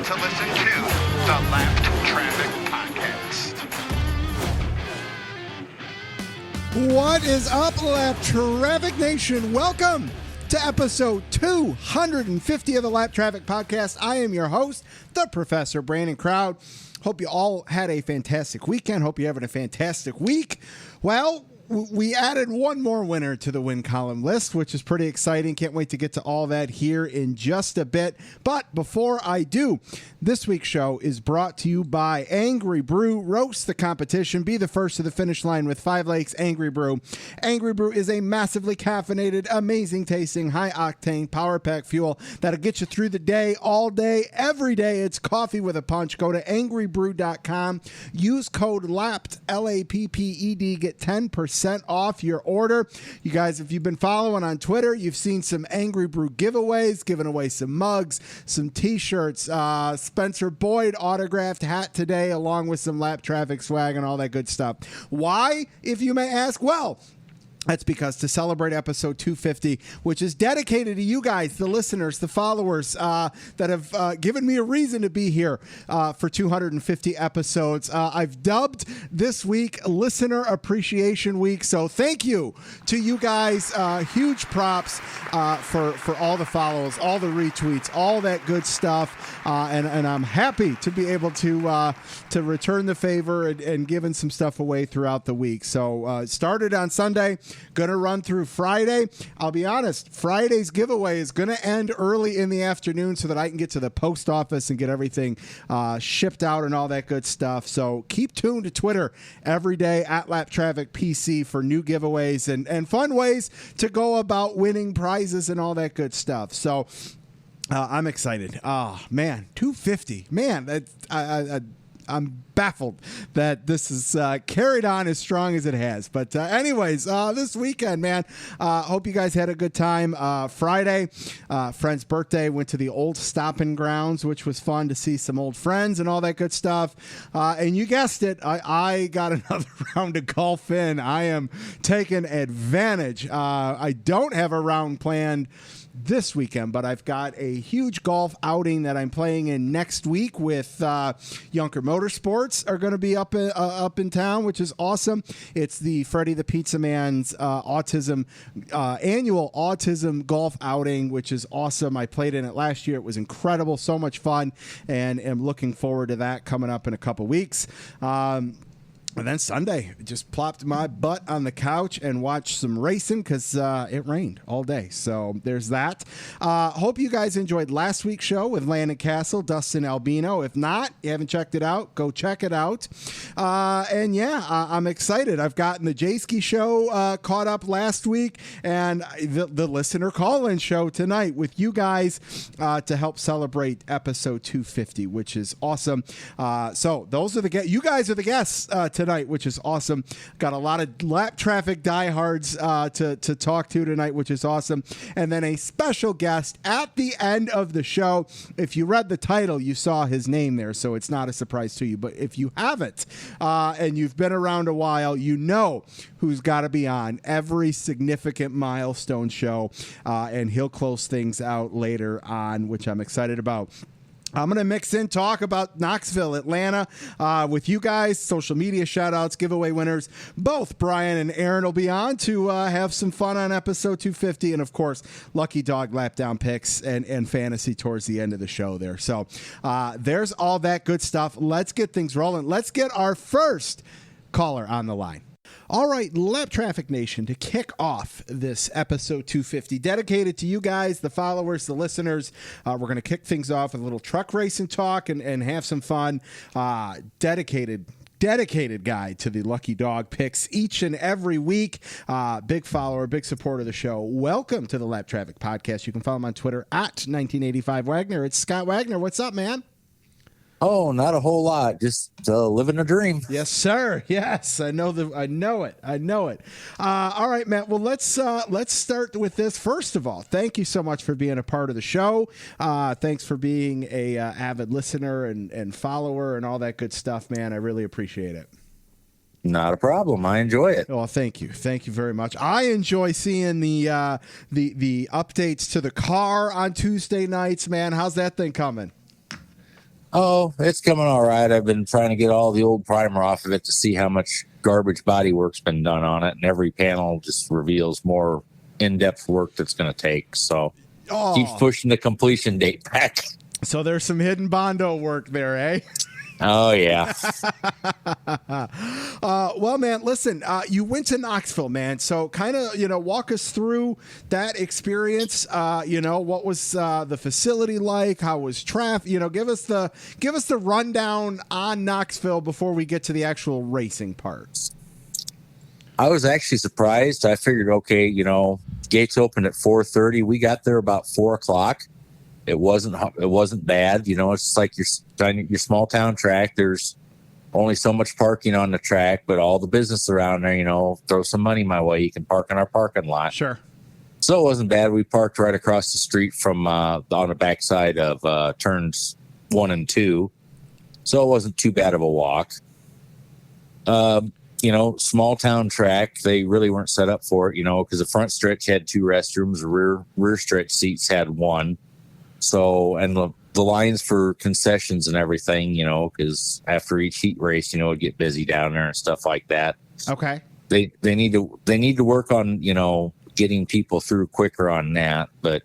to listen to the Lap Traffic Podcast. What is up, Lap Traffic Nation? Welcome to episode 250 of the Lap Traffic Podcast. I am your host, the Professor Brandon Crowd. Hope you all had a fantastic weekend. Hope you're having a fantastic week. Well, we added one more winner to the win column list, which is pretty exciting. Can't wait to get to all that here in just a bit. But before I do, this week's show is brought to you by Angry Brew. Roast the competition. Be the first to the finish line with 5 Lakes Angry Brew. Angry Brew is a massively caffeinated, amazing tasting, high octane power pack fuel that'll get you through the day, all day, every day. It's coffee with a punch. Go to angrybrew.com. Use code LAPPED, LAPPED. Get 10% off your order. You guys, if you've been following on Twitter, you've seen some Angry Brew giveaways, giving away some mugs, some t-shirts, Spencer Boyd autographed hat today, along with some Lap Traffic swag and all that good stuff. Why, if you may ask? Well, that's because to celebrate episode 250, which is dedicated to you guys, the listeners, the followers that have given me a reason to be here for 250 episodes, I've dubbed this week Listener Appreciation Week. So thank you to you guys. Huge props for all the follows, all the retweets, all that good stuff. And I'm happy to be able to return the favor and giving some stuff away throughout the week. So started on Sunday. Going to run through Friday. I'll be honest, Friday's giveaway is going to end early in the afternoon so that I can get to the post office and get everything shipped out and all that good stuff. So keep tuned to Twitter every day at Lap Traffic PC for new giveaways and fun ways to go about winning prizes and all that good stuff. So I'm excited. Oh, man, 250. Man, I'm baffled that this is carried on as strong as it has. But anyways, this weekend, man, hope you guys had a good time. Friday, friend's birthday, went to the old stomping grounds, which was fun to see some old friends and all that good stuff. And you guessed it, I got another round of golf in. I am taking advantage. I don't have a round planned this weekend, but I've got a huge golf outing that I'm playing in next week with Yunker Motorsports are going to be up in town, which is awesome. It's the Freddie the Pizza Man's autism annual autism golf outing, which is awesome. I played in it last year. It was incredible, so much fun, and am looking forward to that coming up in a couple weeks. And then Sunday, just plopped my butt on the couch and watched some racing because it rained all day. So there's that. Hope you guys enjoyed last week's show with Landon Castle, Dustin Albino. If not, you haven't checked it out, go check it out. And yeah, I'm excited. I've gotten the Jayski show caught up last week and the listener call-in show tonight with you guys to help celebrate episode 250, which is awesome. So those are you guys are the guests tonight, which is awesome. Got a lot of Lap Traffic diehards to talk to tonight, which is awesome. And then a special guest at the end of the show. If you read the title, you saw his name there, so it's not a surprise to you. But if you haven't and you've been around a while, you know who's got to be on every significant milestone show. And he'll close things out later on, which I'm excited about. I'm going to mix in talk about Knoxville, Atlanta with you guys, social media shout-outs, giveaway winners. Both Brian and Aaron will be on to have some fun on episode 250. And, of course, Lucky Dog lap down picks and fantasy towards the end of the show there. So there's all that good stuff. Let's get things rolling. Let's get our first caller on the line. All right, Lap Traffic Nation, to kick off this episode 250, dedicated to you guys, the followers, the listeners. We're going to kick things off with a little truck racing talk and have some fun. Dedicated guy to the Lucky Dog picks each and every week. Big follower, big supporter of the show. Welcome to the Lap Traffic Podcast. You can follow him on Twitter at 1985 Wagner. It's Scott Wagner. What's up, man? Oh, not a whole lot. Just living a dream. Yes, sir. Yes, I know it. All right, Matt. Well, let's start with this. First of all, thank you so much for being a part of the show. Thanks for being a avid listener and follower and all that good stuff, man. I really appreciate it. Not a problem. I enjoy it. Well, thank you. Thank you very much. I enjoy seeing the updates to the car on Tuesday nights, man. How's that thing coming? Oh, it's coming all right. I've been trying to get all the old primer off of it to see how much garbage body work's been done on it, and every panel just reveals more in-depth work that's going to take. So keeps pushing the completion date back. So there's some hidden Bondo work there, eh? Oh, yeah. Well, man, listen, you went to Knoxville, man. So kind of, walk us through that experience. What was the facility like? How was traffic? Give us the rundown on Knoxville before we get to the actual racing parts. I was actually surprised. I figured, okay, gates opened at 4:30. We got there about 4:00. It wasn't bad. It's just like your small town track. There's only so much parking on the track, but all the business around there, throw some money my way. You can park in our parking lot. Sure. So it wasn't bad. We parked right across the street from on the backside of turns 1 and 2. So it wasn't too bad of a walk. Small town track. They really weren't set up for it, because the front stretch had 2 restrooms. The rear stretch seats had 1. So, and the lines for concessions and everything, because after each heat race, it'd get busy down there and stuff like that. Okay. They need to work on, getting people through quicker on that. But,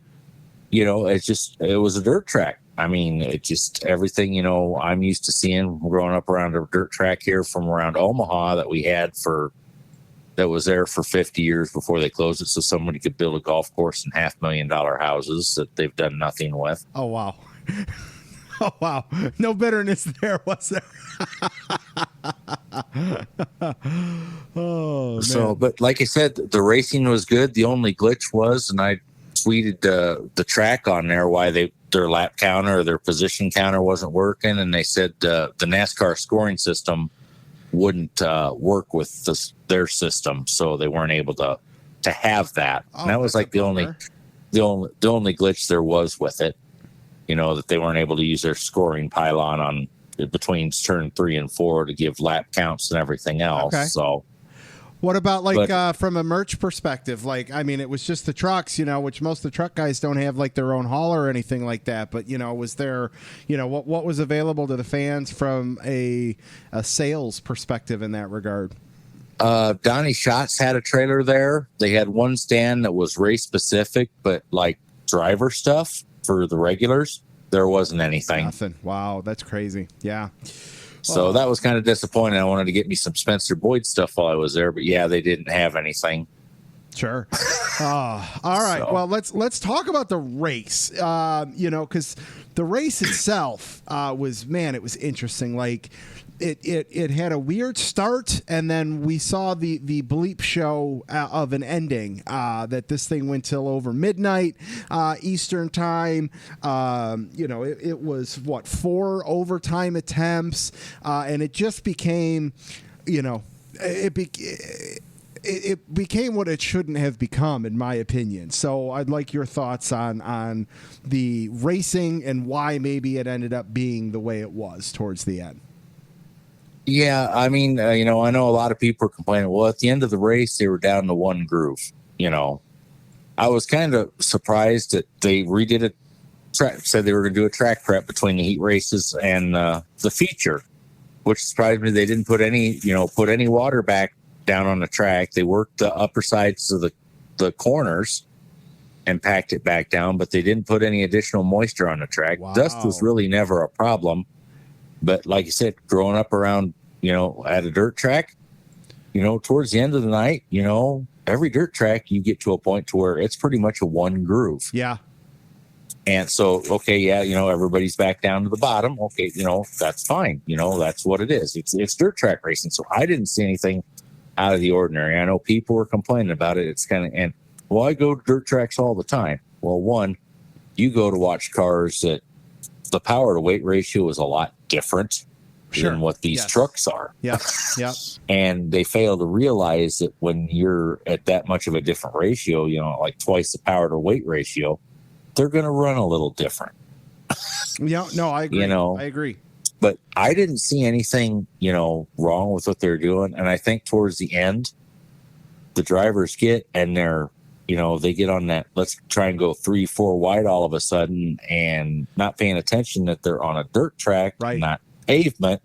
it was a dirt track. I mean, it just everything, I'm used to seeing growing up around a dirt track here from around Omaha that was there for 50 years before they closed it, so somebody could build a golf course and $500,000 houses that they've done nothing with. Oh, wow. Oh, wow. No bitterness there, was there? Oh, man. So, but like I said, the racing was good. The only glitch was, and I tweeted the track on there why their lap counter or their position counter wasn't working, and they said the NASCAR scoring system wouldn't work with their system, so they weren't able to have that. And that was like the only glitch there was with it. That they weren't able to use their scoring pylon on between turn 3 and 4 to give lap counts and everything else. Okay. So, what about from a merch perspective? It was just the trucks, which most of the truck guys don't have their own hauler or anything like that. But was there, what was available to the fans from a sales perspective in that regard? Donnie Schatz had a trailer there. They had one stand that was race specific, but driver stuff for the regulars, there wasn't anything. Nothing. Wow, that's crazy. Yeah. So that was kind of disappointing. I wanted to get me some Spencer Boyd stuff while I was there, but yeah, they didn't have anything. Sure. All right. So. Well, let's talk about the race. Because the race itself it was interesting. It had a weird start, and then we saw the bleep show of an ending that this thing went till over midnight Eastern time. It was 4 overtime attempts, and it just became, it became what it shouldn't have become, in my opinion. So I'd like your thoughts on the racing and why maybe it ended up being the way it was towards the end. Yeah, I mean, I know a lot of people are complaining. Well, at the end of the race, they were down to 1 groove. I was kind of surprised that they redid it. Said they were going to do a track prep between the heat races and the feature, which surprised me. They didn't put any water back down on the track. They worked the upper sides of the corners and packed it back down, but they didn't put any additional moisture on the track. Wow. Dust was really never a problem. But like you said, growing up around, at a dirt track, towards the end of the night, every dirt track, you get to a point to where it's pretty much a 1 groove. Yeah. And so, okay, yeah, everybody's back down to the bottom. Okay, that's fine. That's what it is. It's dirt track racing. So I didn't see anything out of the ordinary. I know people were complaining about it. It's I go to dirt tracks all the time. Well, one, you go to watch cars that the power to weight ratio is a lot different than what these trucks are. Yeah. Yeah. And they fail to realize that when you're at that much of a different ratio, like twice the power to weight ratio, they're going to run a little different. Yeah. No, I agree. I agree. But I didn't see anything, wrong with what they're doing. And I think towards the end, the drivers get and they're, they get on that, let's try and go 3-4 wide all of a sudden, and not paying attention that they're on a dirt track, right, not pavement.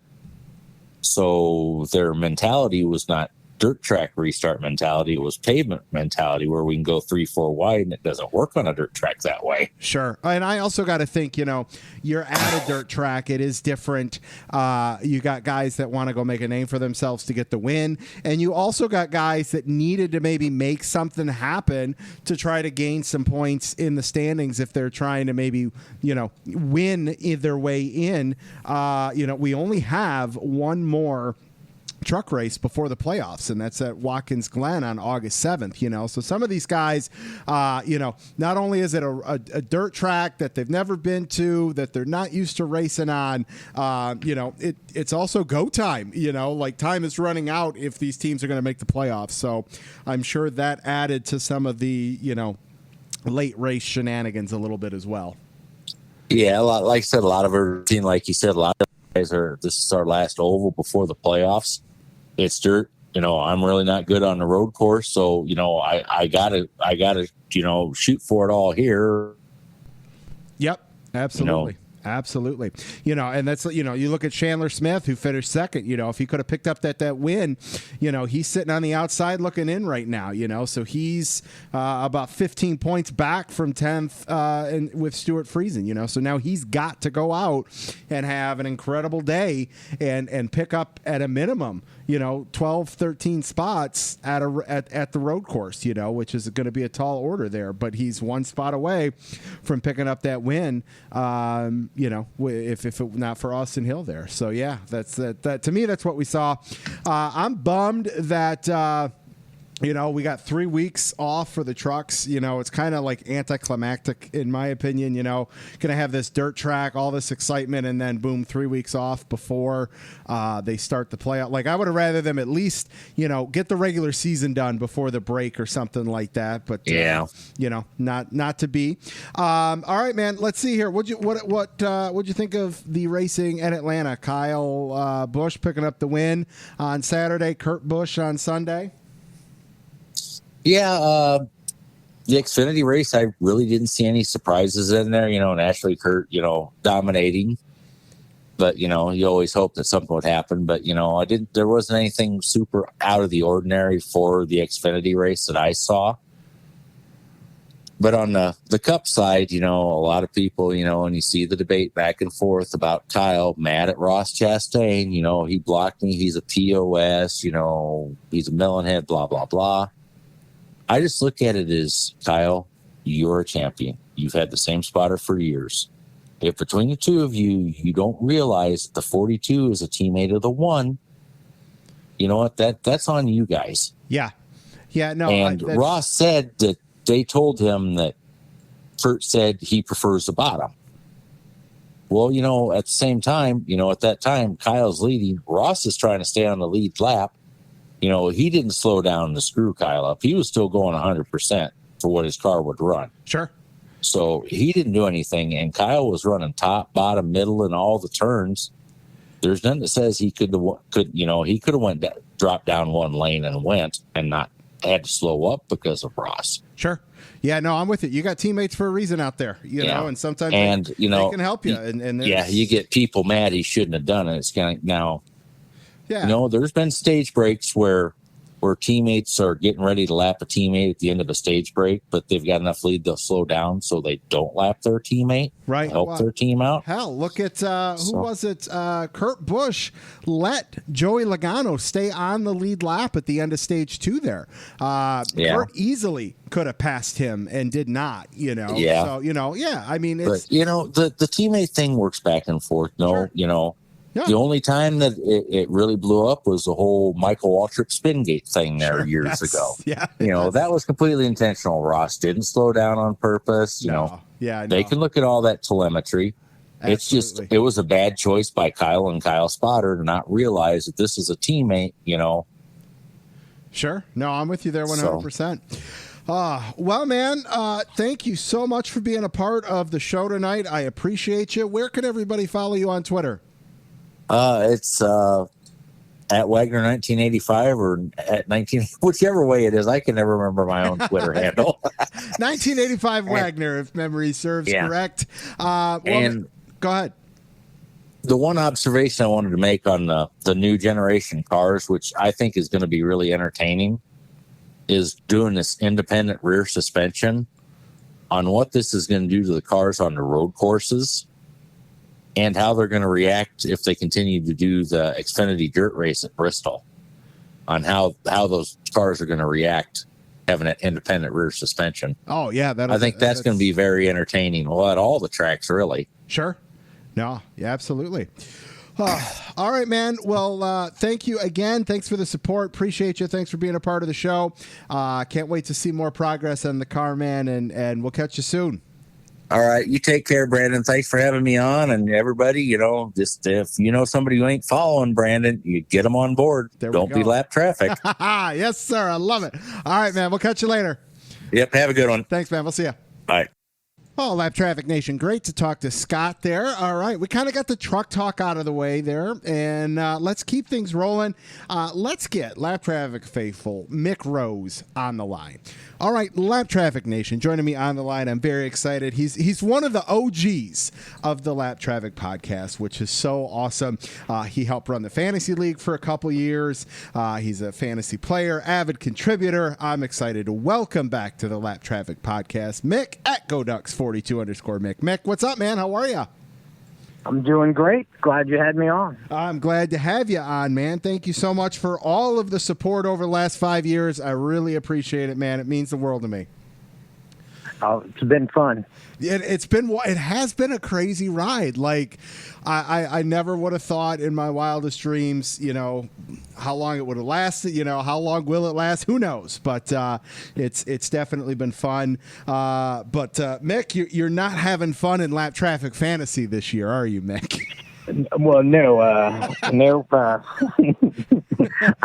So their mentality was not dirt track restart mentality. It was pavement mentality, where we can go 3-4 wide, and it doesn't work on a dirt track that way. Sure. And I also got to think, you're at a dirt track. It is different. You got guys that want to go make a name for themselves to get the win. And you also got guys that needed to maybe make something happen to try to gain some points in the standings if they're trying to maybe, win their way in. We only have one more truck race before the playoffs, and that's at Watkins Glen on August 7th. So some of these guys, not only is it a dirt track that they've never been to, that they're not used to racing on, it's also go time. Like, time is running out if these teams are going to make the playoffs. So I'm sure that added to some of the late race shenanigans a little bit as well. Yeah, like I said, a lot of our team, like you said, a lot of guys this is our last oval before the playoffs. It's dirt. I'm really not good on the road course, so I gotta shoot for it all here. Yep, absolutely. Absolutely. And that's, you look at Chandler Smith, who finished second. If he could have picked up that win, he's sitting on the outside looking in right now, so he's about 15 points back from 10th and with Stuart Friesen, so now he's got to go out and have an incredible day and pick up at a minimum 12, 13 spots at the road course, which is going to be a tall order there, but he's one spot away from picking up that win. If it not for Austin Hill there. So yeah, that's that to me, that's what we saw. I'm bummed that, we got 3 weeks off for the trucks. It's kind of like anticlimactic in my opinion, going to have this dirt track, all this excitement, and then boom, 3 weeks off before they start the playoff. Like, I would have rather them at least, get the regular season done before the break or something like that. But yeah, not to be. All right, man, let's see here. What'd you think of the racing at Atlanta? Kyle Busch picking up the win on Saturday, Kurt Busch on Sunday. Yeah, the Xfinity race, I really didn't see any surprises in there, and Ashley Kurt, dominating. But, you always hope that something would happen. But, there wasn't anything super out of the ordinary for the Xfinity race that I saw. But on the Cup side, a lot of people, and you see the debate back and forth about Kyle mad at Ross Chastain. He blocked me. He's a POS, he's a melonhead, blah, blah, blah. I just look at it as, Kyle, you're a champion. You've had the same spotter for years. If between the two of you, you don't realize that the 42 is a teammate of the 1, you know what? That's on you guys. Yeah. Yeah, no. And Ross said that they told him that Kurt said he prefers the bottom. Well, at the same time, at that time, Kyle's leading. Ross is trying to stay on the lead lap. He didn't slow down to screw Kyle up. He was still going 100% for what his car would run. Sure. So he didn't do anything, and Kyle was running top, bottom, middle, and all the turns. There's nothing that says he could have dropped down one lane and went and not had to slow up because of Ross. Sure. Yeah, no, I'm with you. You got teammates for a reason out there, and sometimes they can help you. And you get people mad he shouldn't have done it. It's kind of now. Yeah. There's been stage breaks where teammates are getting ready to lap a teammate at the end of a stage break, but they've got enough lead to slow down so they don't lap their teammate. Right. Help their team out. Hell, look at who was it? Kurt Busch let Joey Logano stay on the lead lap at the end of stage 2 there. Kurt easily could have passed him and did not, Yeah. So, I mean, it's... But, the teammate thing works back and forth. Sure. Yeah. The only time that it really blew up was the whole Michael Waltrip Spingate thing there years ago. Yeah. That was completely intentional. Ross didn't slow down on purpose. They can look at all that telemetry. Absolutely. It's just, it was a bad choice by Kyle and Kyle Spotter to not realize that this is a teammate, Sure. No, I'm with you there 100%. Well, man, thank you so much for being a part of the show tonight. I appreciate you. Where can everybody follow you on Twitter? It's at Wagner 1985 or at 19, whichever way it is. I can never remember my own Twitter handle. 1985 Wagner, if memory serves correct. And go ahead. The one observation I wanted to make on the new generation cars, which I think is going to be really entertaining, is doing this independent rear suspension on what this is going to do to the cars on the road courses and how they're going to react if they continue to do the Xfinity dirt race at Bristol, on how those cars are going to react having an independent rear suspension. Oh, yeah. I think that's going to be very entertaining. Well, at all the tracks, really. Sure. No, yeah, absolutely. All right, man. Well, thank you again. Thanks for the support. Appreciate you. Thanks for being a part of the show. Can't wait to see more progress on the car, man, and we'll catch you soon. All right. You take care, Brandon. Thanks for having me on. And everybody, just if you know somebody who ain't following Brandon, you get them on board. Don't be lap traffic. Yes, sir. I love it. All right, man. We'll catch you later. Yep. Have a good one. Thanks, man. We'll see you. Bye. Oh, Lap Traffic Nation, great to talk to Scott there. All right, we kind of got the truck talk out of the way there, and let's keep things rolling. Let's get Lap Traffic faithful Mick Rose on the line. All right, Lap Traffic Nation, joining me on the line. I'm very excited. He's one of the OGs of the Lap Traffic podcast, which is so awesome. He helped run the Fantasy League for a couple years. He's a fantasy player, avid contributor. I'm excited to welcome back to the Lap Traffic podcast, Mick at GoDucks42 _ Mick. Mick, what's up, man? How are you? I'm doing great. Glad you had me on. I'm glad to have you on, man. Thank you so much for all of the support over the last 5 years. I really appreciate it, man. It means the world to me. Oh, it's been fun. It has been a crazy ride. Like, I never would have thought in my wildest dreams, how long it would have lasted. How long will it last? Who knows? But it's definitely been fun. But Mick, you're not having fun in Lap Traffic Fantasy this year, are you, Mick? Well, no. I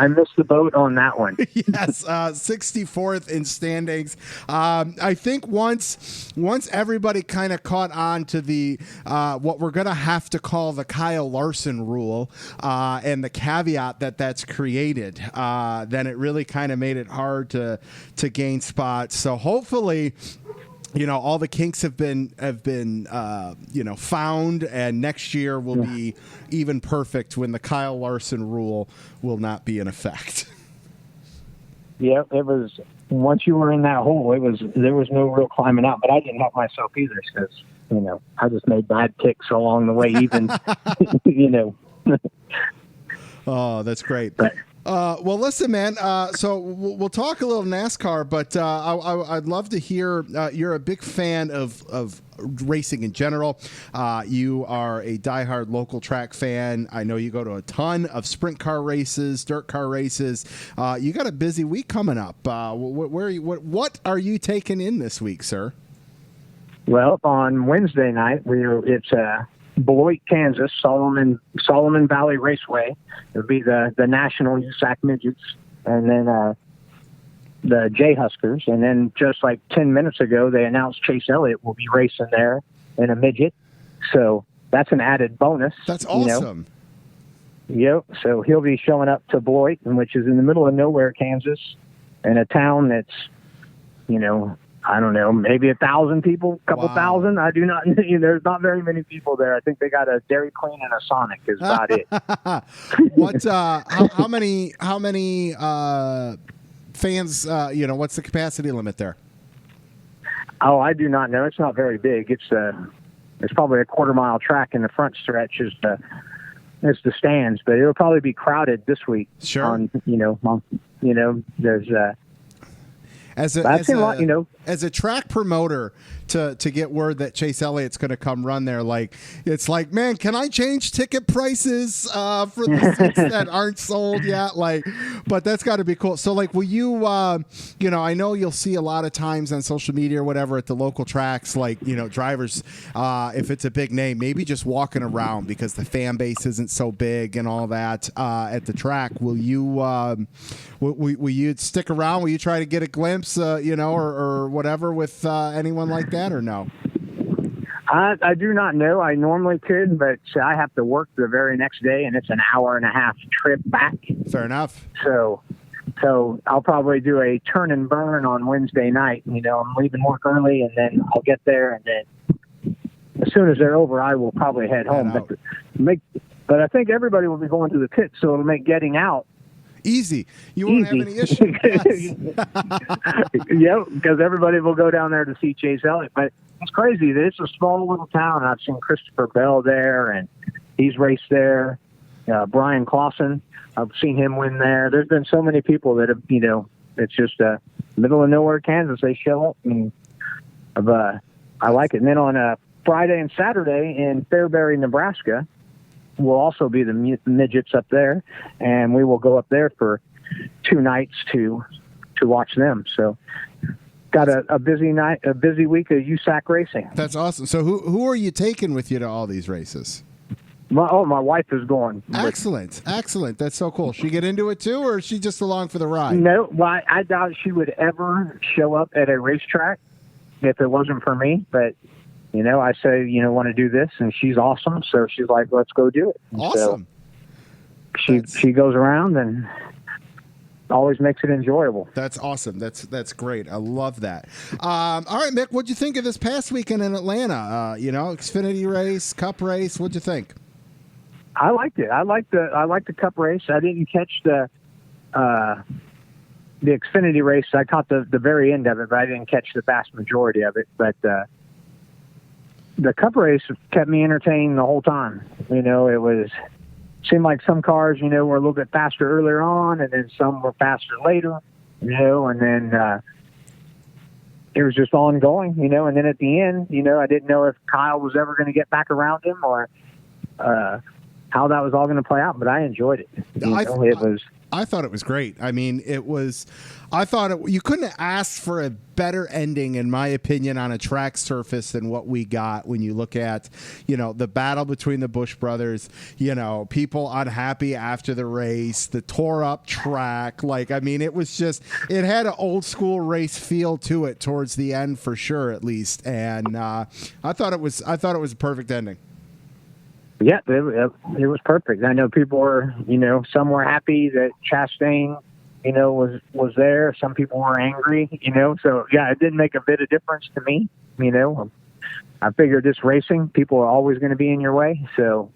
missed the boat on that one. Yes, 64th in standings. I think once everybody kind of caught on to the what we're going to have to call the Kyle Larson rule and the caveat that's created, then it really kind of made it hard to gain spots. So hopefully, all the kinks have been found, and next year will be even perfect when the Kyle Larson rule will not be in effect. Yeah, it was. Once you were in that hole, there was no real climbing out. But I didn't help myself either because I just made bad picks along the way. Even Oh, that's great. But, well, listen, man. So we'll talk a little NASCAR, but I'd love to hear. You're a big fan of racing in general. You are a diehard local track fan. I know you go to a ton of sprint car races, dirt car races. You got a busy week coming up. What are you taking in this week, sir? Well, on Wednesday night, it's Beloit, Kansas, Solomon Valley Raceway. It'll be the National USAC Midgets, and then the J Huskers. And then just like 10 minutes ago, they announced Chase Elliott will be racing there in a midget. So that's an added bonus. That's awesome. Yep. So he'll be showing up to Beloit, which is in the middle of nowhere, Kansas, in a town that's, I don't know, maybe 1,000 people, couple thousand. I do not. There's not very many people there. I think they got a Dairy Queen and a Sonic. Is about it. What? How many fans? What's the capacity limit there? Oh, I do not know. It's not very big. It's probably a quarter-mile track in the front stretch. Is the stands, but it'll probably be crowded this week. Sure. There's. As a track promoter, to get word that Chase Elliott's going to come run there, it's like, man, can I change ticket prices for the seats that aren't sold yet? But that's got to be cool. So, will you, I know you'll see a lot of times on social media or whatever at the local tracks, drivers, if it's a big name, maybe just walking around because the fan base isn't so big and all that at the track. Will you, will you stick around? Will you try to get a glimpse, or whatever with anyone like that, or no? I do not know. I normally could, but I have to work the very next day, and it's an hour-and-a-half trip back. Fair enough. So I'll probably do a turn and burn on Wednesday night. I'm leaving work early, and then I'll get there, and then as soon as they're over, I will probably head home. But I think everybody will be going to the pit, so it'll make getting out easy. You won't have any issue. Yes. Yep, because everybody will go down there to see Chase Elliott. But it's crazy. It's a small little town. I've seen Christopher Bell there, and he's raced there. Brian Clausen, I've seen him win there. There's been so many people that have, it's just middle of nowhere, Kansas. They show up, and I like it. And then on Friday and Saturday in Fairbury, Nebraska, will also be the midgets up there, and we will go up there for 2 nights to watch them. So got a busy week of USAC racing. That's awesome. So who are you taking with you to all these races? My wife is going. Excellent. That's so cool. She get into it too, or is she just along for the ride? No, well, I doubt she would ever show up at a racetrack if it wasn't for me, but I say, want to do this, and she's awesome. So she's like, let's go do it. Awesome. So she goes around and always makes it enjoyable. That's awesome. That's great. I love that. All right, Mick, what'd you think of this past weekend in Atlanta? Xfinity race, Cup race. What'd you think? I liked it. I liked the Cup race. I didn't catch the Xfinity race. I caught the very end of it, but I didn't catch the vast majority of it. But the Cup race kept me entertained the whole time. It seemed like some cars, were a little bit faster earlier on, and then some were faster later, and then it was just ongoing, and then at the end, I didn't know if Kyle was ever going to get back around him or how that was all going to play out, but I enjoyed it. I thought it was great. I mean, you couldn't have asked for a better ending, in my opinion, on a track surface than what we got when you look at, the battle between the Busch brothers, people unhappy after the race, the tore up track. It had an old school race feel to it towards the end for sure, at least. And I thought it was a perfect ending. Yeah, it was perfect. I know people were, some were happy that Chastain, was there. Some people were angry, So, yeah, it didn't make a bit of difference to me, I figured this racing, people are always going to be in your way. So,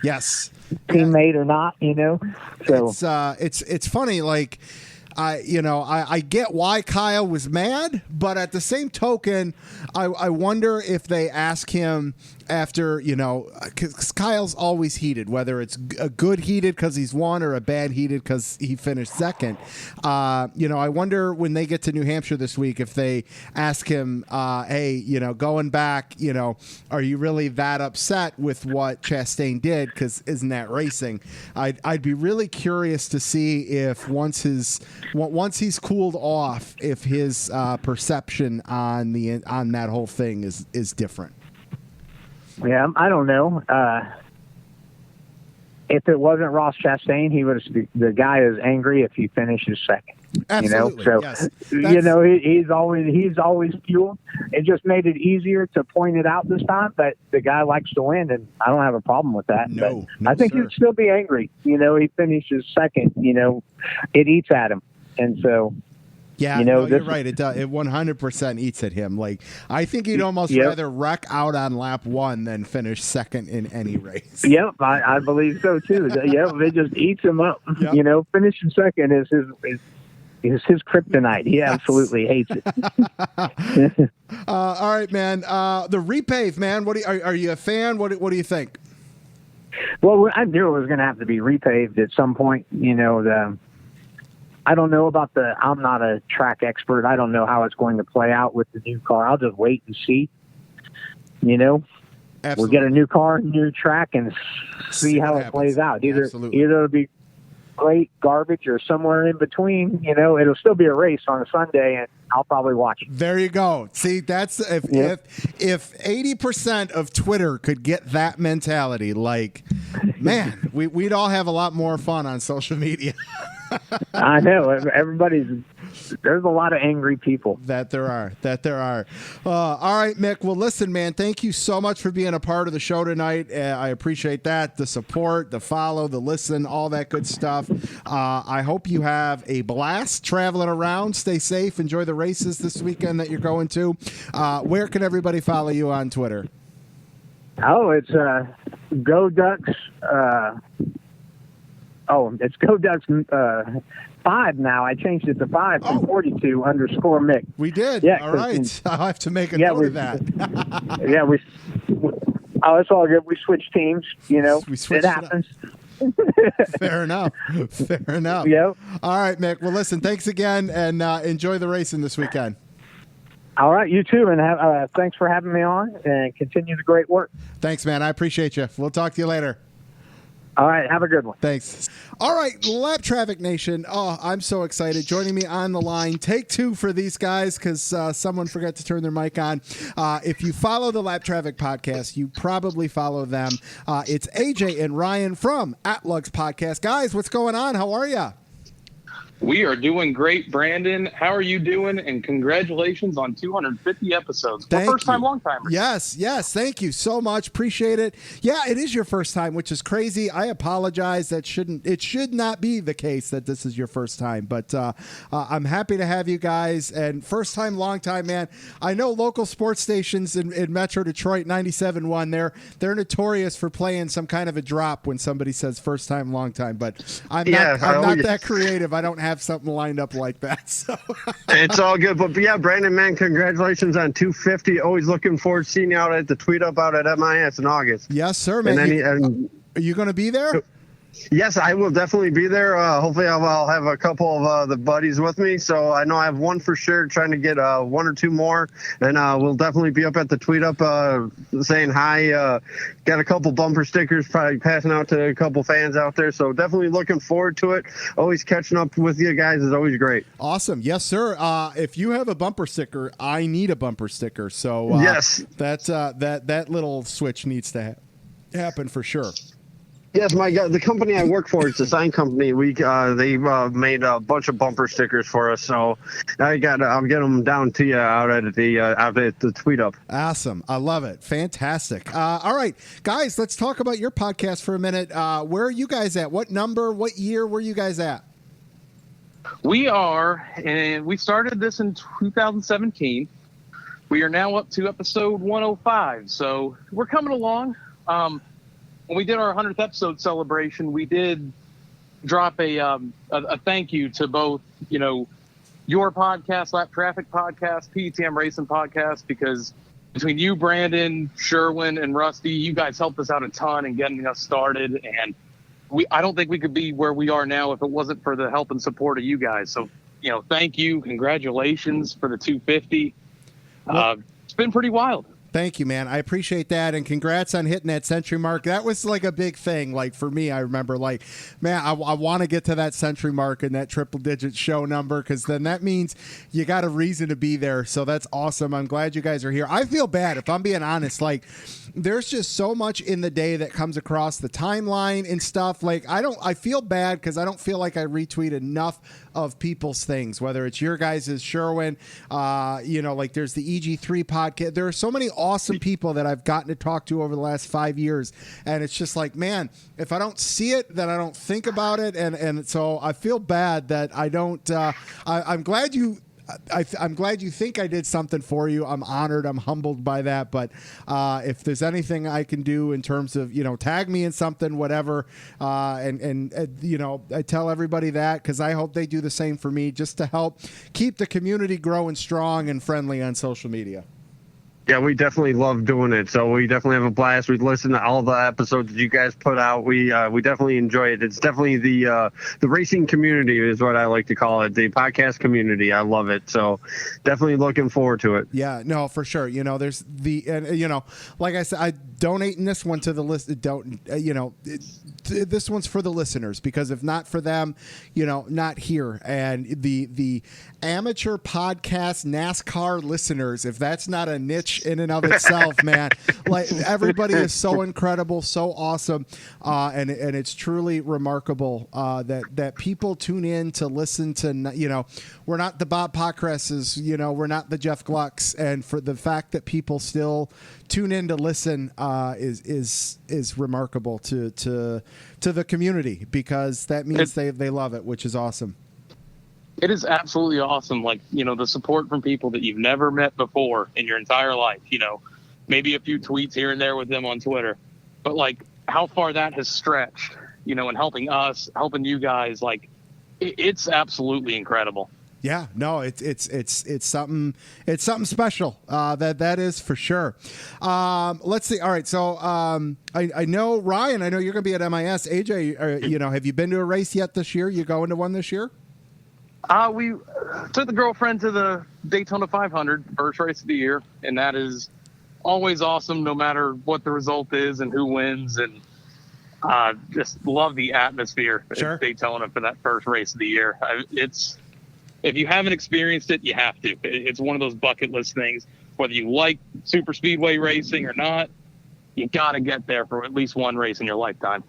yes, teammate or not, So it's funny, like. I get why Kyle was mad, but at the same token, I wonder if they ask him after, because Kyle's always heated, whether it's a good heated because he's won or a bad heated because he finished second. I wonder when they get to New Hampshire this week if they ask him, hey, going back, are you really that upset with what Chastain did? Because isn't that racing? I'd be really curious to see if once he's cooled off, if his perception on that whole thing is different. Yeah, I don't know. If it wasn't Ross Chastain, the guy is angry if he finishes second. Absolutely. Yes. He's always fueled. It just made it easier to point it out this time, but the guy likes to win, and I don't have a problem with that. No, I think he'd still be angry. He finishes second. It eats at him, and so. Yeah, you're right. It 100% eats at him. Like, I think he'd almost rather wreck out on lap 1 than finish second in any race. Yep, I believe so too. It just eats him up. Yep. Finishing second is his kryptonite. He absolutely hates it. All right, man. The repave, man. What are you a fan? What do you think? Well, I knew it was going to have to be repaved at some point. I don't know about I'm not a track expert. I don't know how it's going to play out with the new car. I'll just wait and see. We'll get a new car, new track, and see how it plays out. Either it'll be great, garbage, or somewhere in between. It'll still be a race on a Sunday, and I'll probably watch it. There you go. See, that's if 80% of Twitter could get that mentality, like, man, we'd all have a lot more fun on social media. I know. Everybody's there's a lot of angry people. That there are. All right, Mick. Well, listen, man, thank you so much for being a part of the show tonight. I appreciate that. The support, the follow, the listen, all that good stuff. I hope you have a blast traveling around. Stay safe. Enjoy the races this weekend that you're going to. Where can everybody follow you on Twitter? Oh, it's Go Ducks. It's Go Ducks 5 now. I changed it to 5 from 42 _ Mick. We did. Yeah, all right. I'll have to make a note of that. Yeah, we. Oh, it's all good. We switched teams. You know, it happens. Fair enough. Yeah. All right, Mick. Well, listen, thanks again, and enjoy the racing this weekend. All right, you too, and thanks for having me on, and continue the great work. Thanks, man. I appreciate you. We'll talk to you later. All right, have a good one. Thanks. All right, Lap Traffic Nation. Oh, I'm so excited. Joining me on the line, take two for these guys because someone forgot to turn their mic on. If you follow the Lap Traffic podcast, you probably follow them. It's AJ and Ryan from @Lugs Podcast. Guys, what's going on? How are you? We are doing great, Brandon. How are you doing? And congratulations on 250 episodes. First time, long timers. Yes. Thank you so much. Appreciate it. Yeah, it is your first time, which is crazy. I apologize. It should not be the case that this is your first time, but I'm happy to have you guys. And first time, long time, man. I know local sports stations in Metro Detroit, 97.1, they're notorious for playing some kind of a drop when somebody says first time, long time, but I'm not that creative. I don't have something lined up like that. So it's all good. But yeah, Brandon, man, congratulations on 250. Always looking forward to seeing you out at the Tweet Up out at MIS in August. Yes, sir, man. Are you going to be there? Yes, I will definitely be there. Hopefully I'll have a couple of the buddies with me. So I know I have one for sure, trying to get one or two more. And we'll definitely be up at the Tweet Up saying hi. Got a couple bumper stickers probably passing out to a couple fans out there. So definitely looking forward to it. Always catching up with you guys is always great. Awesome. Yes, sir. If you have a bumper sticker, I need a bumper sticker. So yes, that little switch needs to happen for sure. Yes, the company I work for, it's a sign company. They made a bunch of bumper stickers for us, so I'll get them down to you out at the Tweet Up. Awesome, I love it, fantastic. All right, guys, let's talk about your podcast for a minute. Where are you guys at? What number? What year were you guys at? We are, and we started this in 2017. We are now up to episode 105, so we're coming along. When we did our 100th episode celebration, we did drop a thank you to both, your podcast, Lap Traffic Podcast, PTM Racing Podcast, because between you, Brandon, Sherwin, and Rusty, you guys helped us out a ton in getting us started. And I don't think we could be where we are now if it wasn't for the help and support of you guys. So, thank you. Congratulations for the 250. It's been pretty wild. Thank you, man. I appreciate that, and congrats on hitting that century mark. That was like a big thing. Like for me, I remember, like, man, I want to get to that century mark and that triple-digit show number, because then that means you got a reason to be there. So that's awesome. I'm glad you guys are here. I feel bad, if I'm being honest. Like, there's just so much in the day that comes across the timeline and stuff. Like, I feel bad because I don't feel like I retweet enough of people's things, whether it's your guys' Sherwin, like there's the EG3 podcast. There are so many awesome people that I've gotten to talk to over the last 5 years. And it's just like, man, if I don't see it, then I don't think about it. And so I feel bad that I don't, I'm glad I'm glad you think I did something for you. I'm honored. I'm humbled by that. But if there's anything I can do in terms of, tag me in something, whatever. I tell everybody that because I hope they do the same for me, just to help keep the community growing strong and friendly on social media. Yeah, we definitely love doing it. So we definitely have a blast. We listen to all the episodes that you guys put out. We definitely enjoy it. It's definitely the racing community is what I like to call it, the podcast community. I love it. So definitely looking forward to it. Yeah, no, for sure. There's like I said, I donating this one to the list. this one's for the listeners, because if not for them, not here. And the amateur podcast NASCAR listeners, if that's not a niche in and of itself, man, like everybody is so incredible, so awesome, and it's truly remarkable that people tune in to listen to. We're not the Bob Pockresses, we're not the Jeff Glucks, and for the fact that people still tune in to listen is remarkable to the community, because that means they love it, which is awesome. It is absolutely awesome. Like, the support from people that you've never met before in your entire life, maybe a few tweets here and there with them on Twitter, but like how far that has stretched, and helping us, helping you guys, like it's absolutely incredible. Yeah, no, it's something special. That is for sure. Let's see. All right, so I know Ryan. I know you're going to be at MIS. AJ, have you been to a race yet this year? You going to one this year? We took the girlfriend to the Daytona 500, first race of the year, and that is always awesome, no matter what the result is and who wins. And just love the atmosphere at Daytona for that first race of the year. If you haven't experienced it, you have to. It's one of those bucket list things. Whether you like super speedway racing or not, you got to get there for at least one race in your lifetime.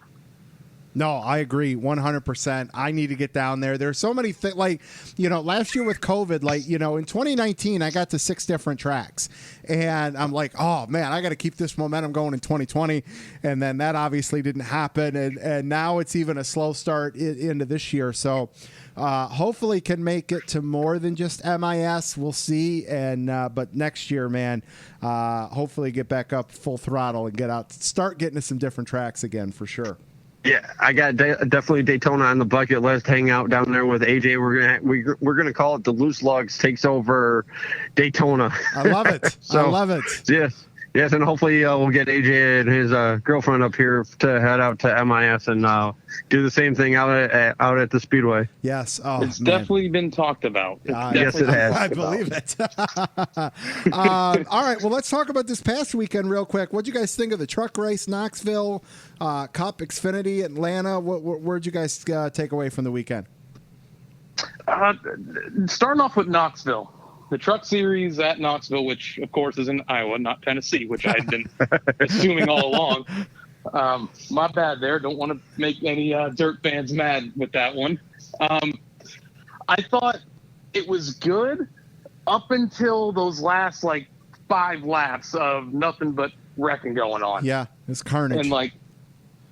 No, I agree 100%. I need to get down there. There's so many things, like, last year with COVID, like, in 2019, I got to 6 different tracks. And I'm like, oh, man, I got to keep this momentum going in 2020. And then that obviously didn't happen. And now it's even a slow start into this year. So hopefully can make it to more than just MIS. We'll see. And but next year, man, hopefully get back up full throttle and start getting to some different tracks again for sure. Yeah, I got definitely Daytona on the bucket list. Hang out down there with AJ. We're gonna call it the Loose Lugs takes over Daytona. I love it. I love it. Yes, and hopefully we'll get AJ and his girlfriend up here to head out to MIS and do the same thing out at the Speedway. Yes, it's definitely been talked about. Yes, it has. I believe it. All right, well, let's talk about this past weekend real quick. What'd you guys think of the truck race, Knoxville, Cup, Xfinity, Atlanta? Where'd you guys take away from the weekend? Starting off with Knoxville. The Truck Series at Knoxville, which, of course, is in Iowa, not Tennessee, which I had been assuming all along. My bad there. Don't want to make any dirt fans mad with that one. I thought it was good up until those last, 5 laps of nothing but wrecking going on. Yeah, it's carnage. And,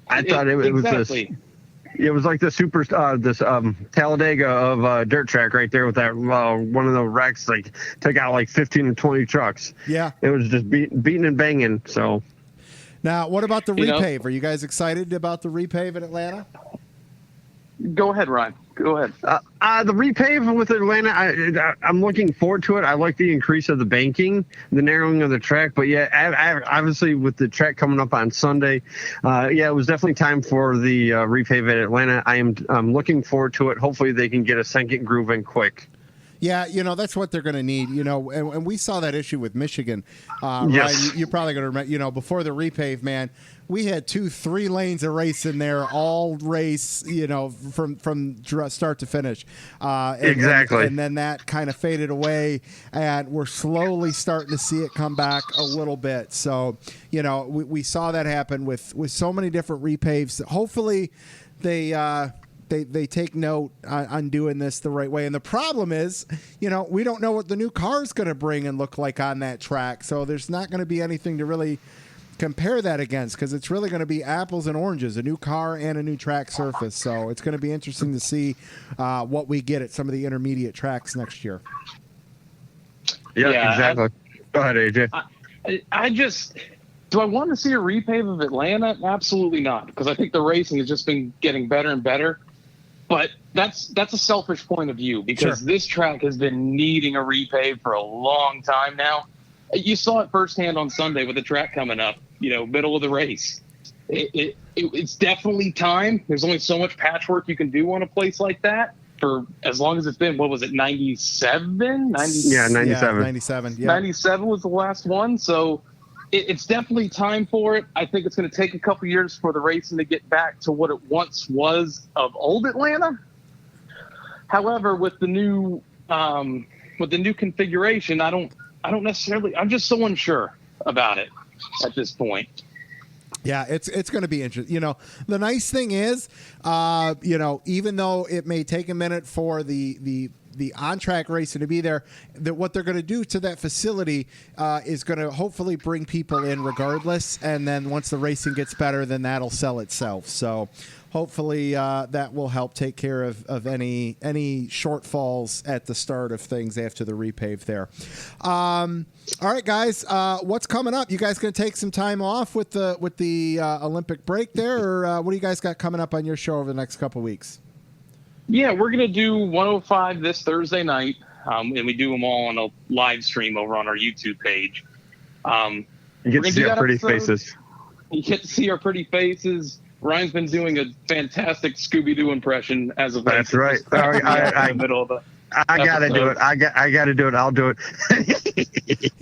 I thought it was exactly. It was like the Talladega of dirt track right there with that one of the wrecks took out 15 or 20 trucks. Yeah, it was just beating and banging. So now, what about the repave? Are you guys excited about the repave in Atlanta? Go ahead, Ryan. Go ahead. The repave with Atlanta, I'm looking forward to it. I like the increase of the banking, the narrowing of the track. But yeah, obviously with the track coming up on Sunday, it was definitely time for the repave at Atlanta. I'm looking forward to it. Hopefully they can get a second groove in quick. Yeah, that's what they're going to need, and we saw that issue with Michigan. Yes. Ryan, you're probably going to remember, before the repave, man, we had 2-3 lanes of race in there, all race, from start to finish. Exactly. And then that kind of faded away, and we're slowly starting to see it come back a little bit. So, we saw that happen with so many different repaves. Hopefully they take note on doing this the right way. And the problem is, we don't know what the new car is going to bring and look like on that track. So there's not going to be anything to really compare that against, because it's really going to be apples and oranges, a new car and a new track surface. So it's going to be interesting to see what we get at some of the intermediate tracks next year. Yeah, exactly. Go ahead, AJ. Do I want to see a repave of Atlanta? Absolutely not, because I think the racing has just been getting better and better. But that's a selfish point of view, because this track has been needing a repave for a long time now. You saw it firsthand on Sunday with the track coming up, middle of the race. It's definitely time. There's only so much patchwork you can do on a place like that for as long as it's been. What was it, 97? 97. 97. Yeah. 97 was the last one. So it's definitely time for it. I think it's going to take a couple years for the racing to get back to what it once was of old Atlanta. However, with the new configuration, I don't necessarily. I'm just so unsure about it at this point. Yeah, it's going to be interesting. You know, the nice thing is, you know, even though it may take a minute for the on-track racing to be there, that what they're going to do to that facility is going to hopefully bring people in regardless. And then once the racing gets better, then that'll sell itself. So hopefully that will help take care of any shortfalls at the start of things after the repave there. All right, guys, what's coming up? You guys going to take some time off with the Olympic break there, or what do you guys got coming up on your show over the next couple weeks? Yeah, we're going to do 105 this Thursday night, and we do them all on a live stream over on our YouTube page. You get to see our pretty faces. You get to see our pretty faces. Ryan's been doing a fantastic Scooby-Doo impression as of late. That's right. I in the middle of the I gotta do it. I gotta do it. I'll do it.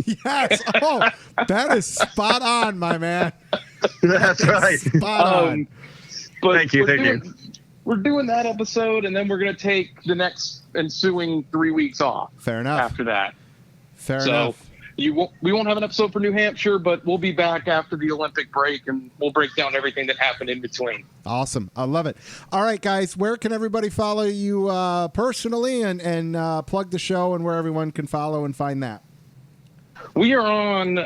Yes. Oh, that is spot on, my man. That's right. Spot on. But Thank you. We're doing that episode, and then we're going to take the next ensuing 3 weeks off. Fair enough. After that. Fair enough. We won't have an episode for New Hampshire, but we'll be back after the Olympic break, and we'll break down everything that happened in between. Awesome. I love it. All right, guys, where can everybody follow you personally and plug the show and where everyone can follow and find that? We are on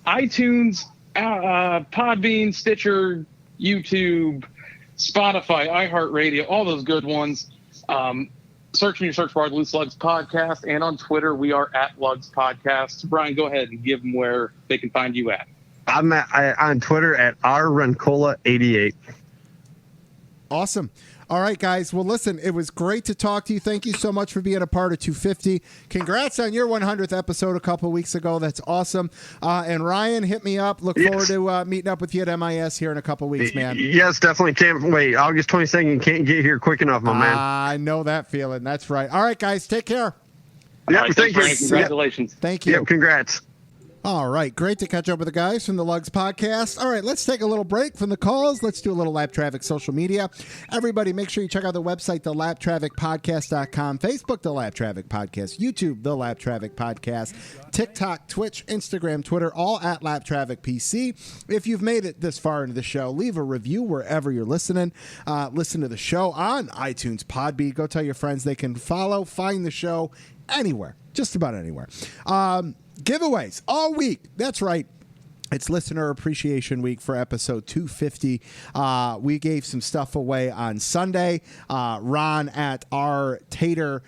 iTunes, Podbean, Stitcher, YouTube, Spotify, iHeartRadio, all those good ones. Search in your search bar, Loose Lugs Podcast, and on Twitter, we are at Lugs Podcast. Brian, go ahead and give them where they can find you at. I'm on Twitter at rrancola88. Awesome. All right, guys. Well, listen, it was great to talk to you. Thank you so much for being a part of 250. Congrats on your 100th episode a couple weeks ago. That's awesome. And Ryan, hit me up. Look forward to meeting up with you at MIS here in a couple weeks, man. Yes, definitely. Can't wait. August 22nd. Can't get here quick enough, my man. I know that feeling. That's right. All right, guys. Take care. Yeah, right, thank you. Congratulations. Thank you. Yeah, congrats. All right, great to catch up with the guys from the Lugs Podcast. All right, let's take a little break from the calls. Let's do a little Lap Traffic social media. Everybody, make sure you check out the website, thelaptrafficpodcast.com, Facebook, The Lap Traffic Podcast, YouTube, The Lap Traffic Podcast, TikTok, Twitch, Instagram, Twitter, all at Lap Traffic PC. If you've made it this far into the show, leave a review wherever you're listening. Listen to the show on iTunes, Podbean. Go tell your friends they can find the show anywhere, just about anywhere. Giveaways all week. That's right. It's Listener Appreciation Week for episode 250. We gave some stuff away on Sunday. Ron at our Tater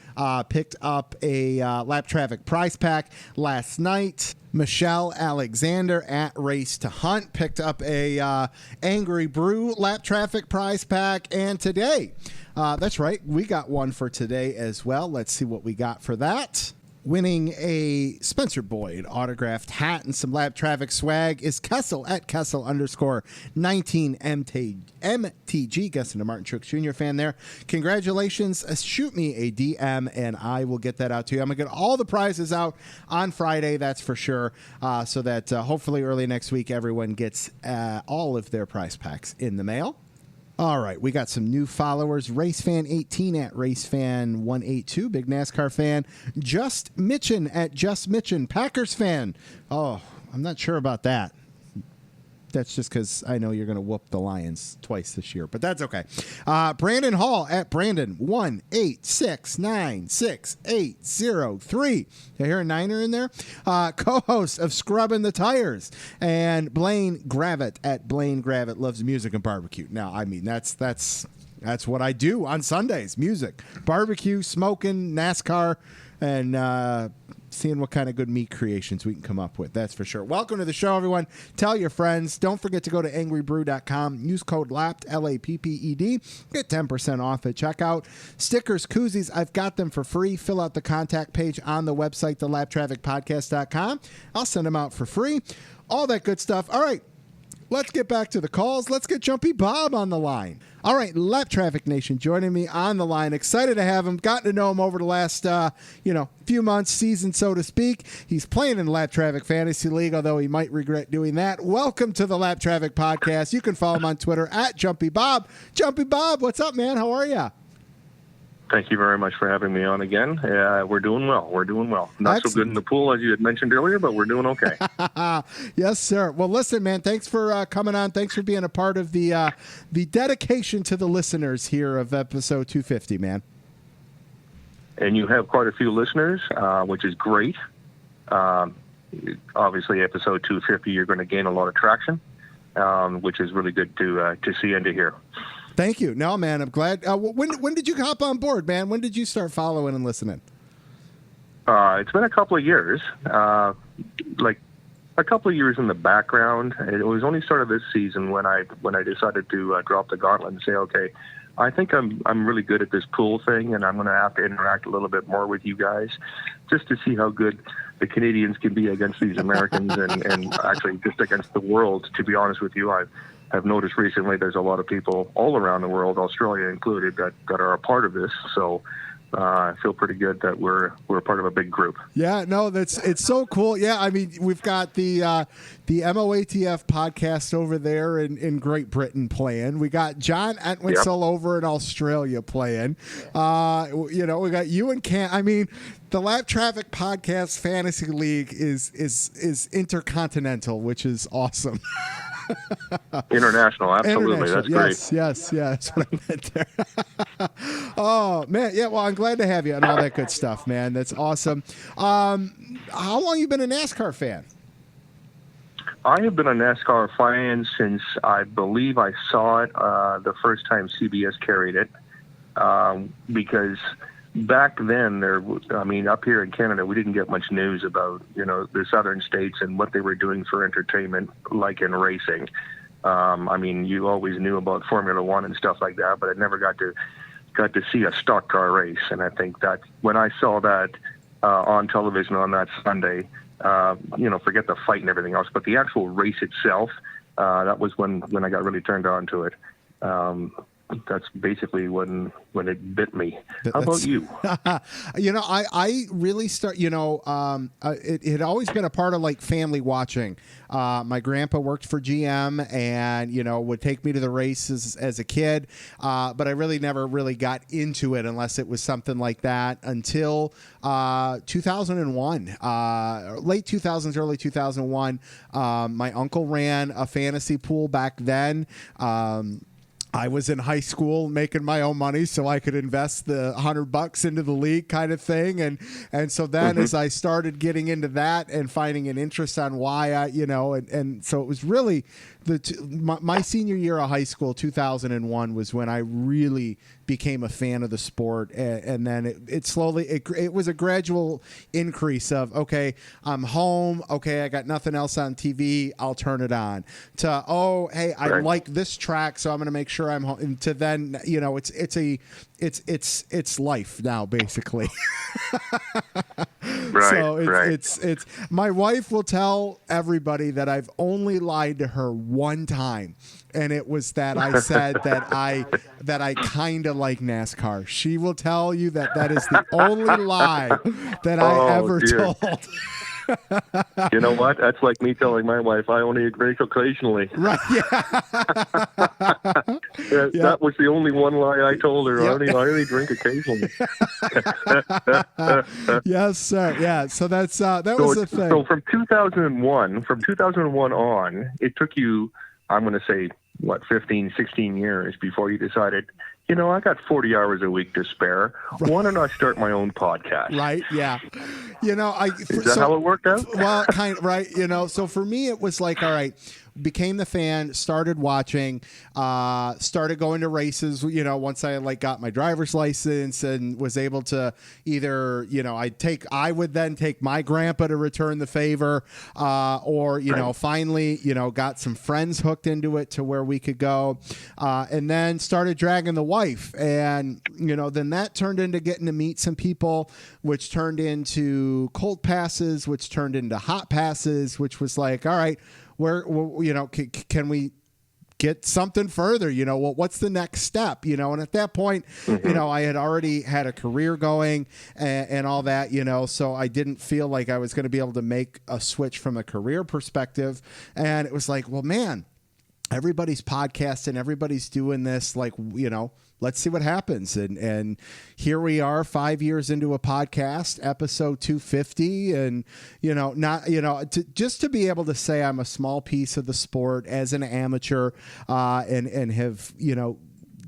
picked up a Lap Traffic prize pack last night. Michelle Alexander at Race to Hunt picked up a Angry Brew Lap Traffic prize pack. And today, that's right, we got one for today as well. Let's see what we got for that. Winning a Spencer Boyd autographed hat and some Lap Traffic swag is Kessel at Kessel_19 MTG. Guessing a Martin Truex Jr. fan there. Congratulations. Shoot me a DM and I will get that out to you. I'm going to get all the prizes out on Friday, that's for sure, so that hopefully early next week everyone gets all of their prize packs in the mail. All right, we got some new followers. RaceFan18 at RaceFan182, big NASCAR fan. Just Mitchin at Just Mitchin, Packers fan. Oh, I'm not sure about that. That's just because I know you're going to whoop the Lions twice this year, but that's okay. Brandon Hall at Brandon1869680 Did I hear a niner in there? Co-host of Scrubbing the Tires. And Blaine Gravitt at Blaine Gravitt Loves Music and Barbecue. Now, I mean, that's what I do on Sundays. Music, barbecue, smoking, NASCAR, and seeing what kind of good meat creations we can come up with. That's for sure. Welcome to the show, everyone. Tell your friends. Don't forget to go to angrybrew.com. Use code LAPPED, LAPPED. Get 10% off at checkout. Stickers, koozies, I've got them for free. Fill out the contact page on the website, thelaptrafficpodcast.com. I'll send them out for free. All that good stuff. All right. let's get back to the calls. Let's get Jumpy Bob on the line. All right, Lap Traffic Nation joining me on the line. Excited to have him. Gotten to know him over the last, few months, season, so to speak. He's playing in Lap Traffic Fantasy League, although he might regret doing that. Welcome to the Lap Traffic Podcast. You can follow him on Twitter at Jumpy Bob. Jumpy Bob, what's up, man? How are you? Thank you very much for having me on again. We're doing well. Not Excellent. so good in the pool, as you had mentioned earlier, but we're doing okay. Yes, sir. Well, listen, man, thanks for coming on. Thanks for being a part of the dedication to the listeners here of episode 250, man. And you have quite a few listeners, which is great. Obviously, episode 250, you're going to gain a lot of traction, which is really good to see and to hear. Thank you. No, man, I'm glad. When did you hop on board, man? When did you start following and listening? It's been a couple of years, like a couple of years in the background. It was only started this season when I decided to drop the gauntlet and say, okay, I think I'm really good at this pool thing, and I'm going to have to interact a little bit more with you guys just to see how good the Canadians can be against these Americans and actually just against the world. To be honest with you, I've noticed recently there's a lot of people all around the world, Australia included, that are a part of this. So I feel pretty good that we're part of a big group. Yeah, no, it's so cool. Yeah, I mean, we've got the MOATF podcast over there in Great Britain playing. We got John Entwistle over in Australia playing. We got you and Cam. I mean, the Lap Traffic Podcast Fantasy League is intercontinental, which is awesome. International, absolutely. That's great. Yes, that's what I meant there. Oh, man. Yeah, well, I'm glad to have you and all that good stuff, man. That's awesome. How long you been a NASCAR fan? I have been a NASCAR fan since I believe I saw it the first time CBS carried it, because back then, up here in Canada, we didn't get much news about, the southern states and what they were doing for entertainment, like in racing. You always knew about Formula One and stuff like that, but I never got to see a stock car race. And I think that when I saw that on television on that Sunday, forget the fight and everything else, but the actual race itself, that was when I got really turned on to it. That's basically when it bit me. How about you? I really start, it had always been a part of like family watching. My grandpa worked for GM and, would take me to the races as a kid. But I really never really got into it unless it was something like that until 2001, late 2000s, early 2001. My uncle ran a fantasy pool back then. I was in high school making my own money so I could invest the $100 into the league kind of thing. And so then as I started getting into that and finding an interest on why and so it was really my senior year of high school, 2001 was when I really became a fan of the sport. And then it slowly, it was a gradual increase of, okay, I'm home. Okay. I got nothing else on TV. I'll turn it on to, oh, hey, I like this track. So I'm going to make sure I'm home. And to then, it's life now, basically. So it's my wife will tell everybody that I've only lied to her one time, and it was that I said that I kind of like NASCAR. She will tell you that is the only lie that I ever told. You know what? That's like me telling my wife I only drink occasionally. Right, yeah. That was the only one lie I told her. I only drink occasionally. Yes, sir. Yeah, so that was the thing. So from 2001 on, it took you, I'm going to say, 15, 16 years before you decided, I got 40 hours a week to spare. Why don't I start my own podcast? Right, yeah. Is that how it worked out? Well, kind of, right. So for me, it was like, all right, became the fan, started watching, started going to races, once I got my driver's license and was able to either, I would then take my grandpa to return the favor, or, finally, got some friends hooked into it to where we could go, and then started dragging the wife. And, then that turned into getting to meet some people, which turned into cold passes, which turned into hot passes, which was like, all right, can we get something further? What's the next step? And at that point, I had already had a career going and all that, so I didn't feel like I was going to be able to make a switch from a career perspective. And it was like, well, man, everybody's podcasting, everybody's doing this, like, let's see what happens. And here we are 5 years into a podcast, episode 250. And, just to be able to say I'm a small piece of the sport as an amateur, and have,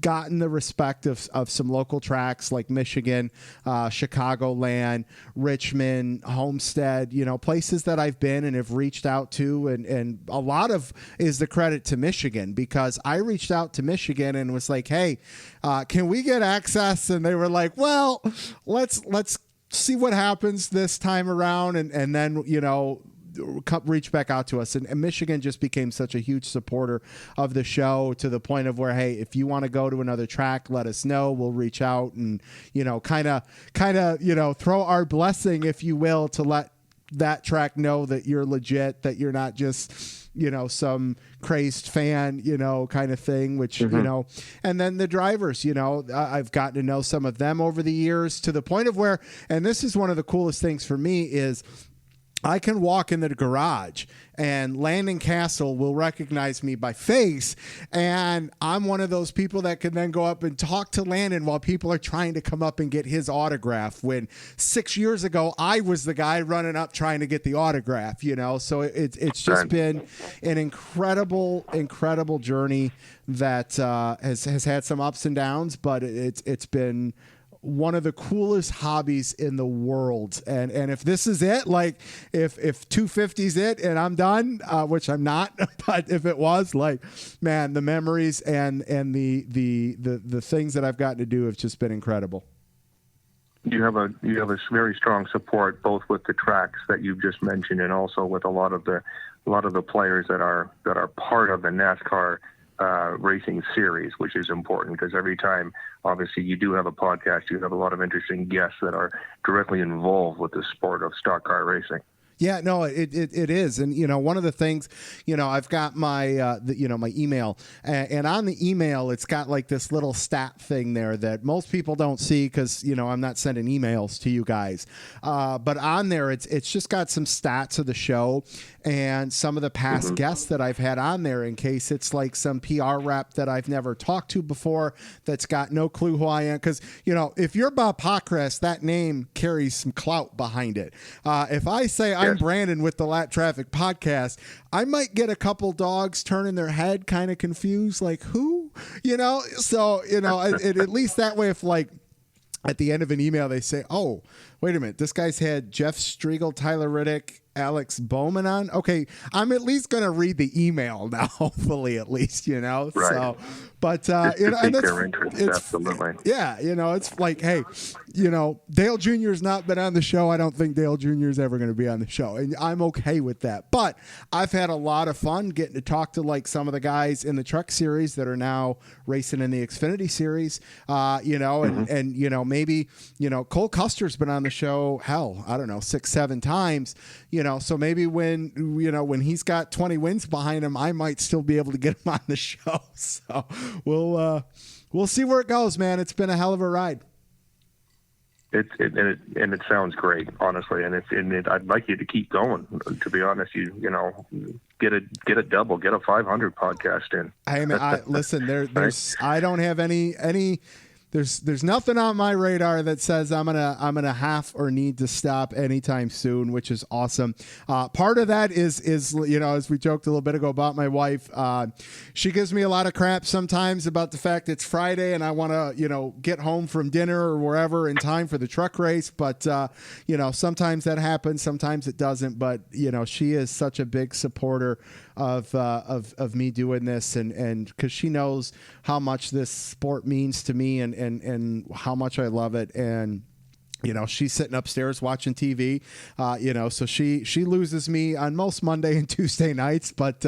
gotten the respect of some local tracks like Michigan, Chicagoland, Richmond, Homestead, places that I've been and have reached out to. And a lot of is the credit to Michigan, because I reached out to Michigan and was like, hey, can we get access? And they were like, well, let's see what happens this time around. And then, reach back out to us, and Michigan just became such a huge supporter of the show, to the point of where, hey, if you want to go to another track, let us know. We'll reach out and kind of throw our blessing, if you will, to let that track know that you're legit, that you're not just some crazed fan, kind of thing, which, and then the drivers, I've gotten to know some of them over the years, to the point of where, and this is one of the coolest things for me, is I can walk into the garage and Landon Castle will recognize me by face. And I'm one of those people that can then go up and talk to Landon while people are trying to come up and get his autograph. When 6 years ago, I was the guy running up trying to get the autograph, So it's just been an incredible journey that has had some ups and downs, but it's been one of the coolest hobbies in the world. And if this is it, like if 250 is it and I'm done, which I'm not, but if it was, like, man, the memories and the things that I've gotten to do have just been incredible. You have a very strong support, both with the tracks that you've just mentioned and also with a lot of the players that are part of the NASCAR racing series, which is important, because every time, obviously, you do have a podcast, you have a lot of interesting guests that are directly involved with the sport of stock car racing. Yeah, no, it is. And, one of the things, I've got my, my email, and on the email, it's got like this little stat thing there that most people don't see, because, I'm not sending emails to you guys. But on there, it's just got some stats of the show and some of the past guests that I've had on there, in case it's like some PR rep that I've never talked to before that's got no clue who I am. Because, if you're Bob Pockrass, that name carries some clout behind it. If I say I'm Brandon with the Lap Traffic Podcast, I might get a couple dogs turning their head kind of confused, like, who? So, at least that way, if like at the end of an email they say, oh, wait a minute, this guy's had Jeff Striegel, Tyler Riddick, Alex Bowman on. Okay, I'm at least going to read the email now, hopefully, at least, Right. So, but, and it's, absolutely. Yeah, it's like, hey, Dale Jr.'s not been on the show. I don't think Dale Jr. is ever going to be on the show, and I'm okay with that. But I've had a lot of fun getting to talk to like some of the guys in the truck series that are now racing in the Xfinity series, and maybe, Cole Custer's been on the show, hell, I don't know, 6-7 times, so maybe when he's got 20 wins behind him, I might still be able to get him on the show. So we'll see where it goes, man. It's been a hell of a ride. It sounds great, honestly, and I'd like you to keep going. To be honest, you get a double, get a 500 podcast in. Hey, man, listen, there's I don't have any. There's nothing on my radar that says I'm gonna have or need to stop anytime soon, which is awesome. Part of that is as we joked a little bit ago about my wife. She gives me a lot of crap sometimes about the fact it's Friday and I want to get home from dinner or wherever in time for the truck race. But sometimes that happens, sometimes it doesn't. But she is such a big supporter of me doing this, and because she knows how much this sport means to me and how much I love it. And she's sitting upstairs watching TV, so she loses me on most Monday and Tuesday nights, but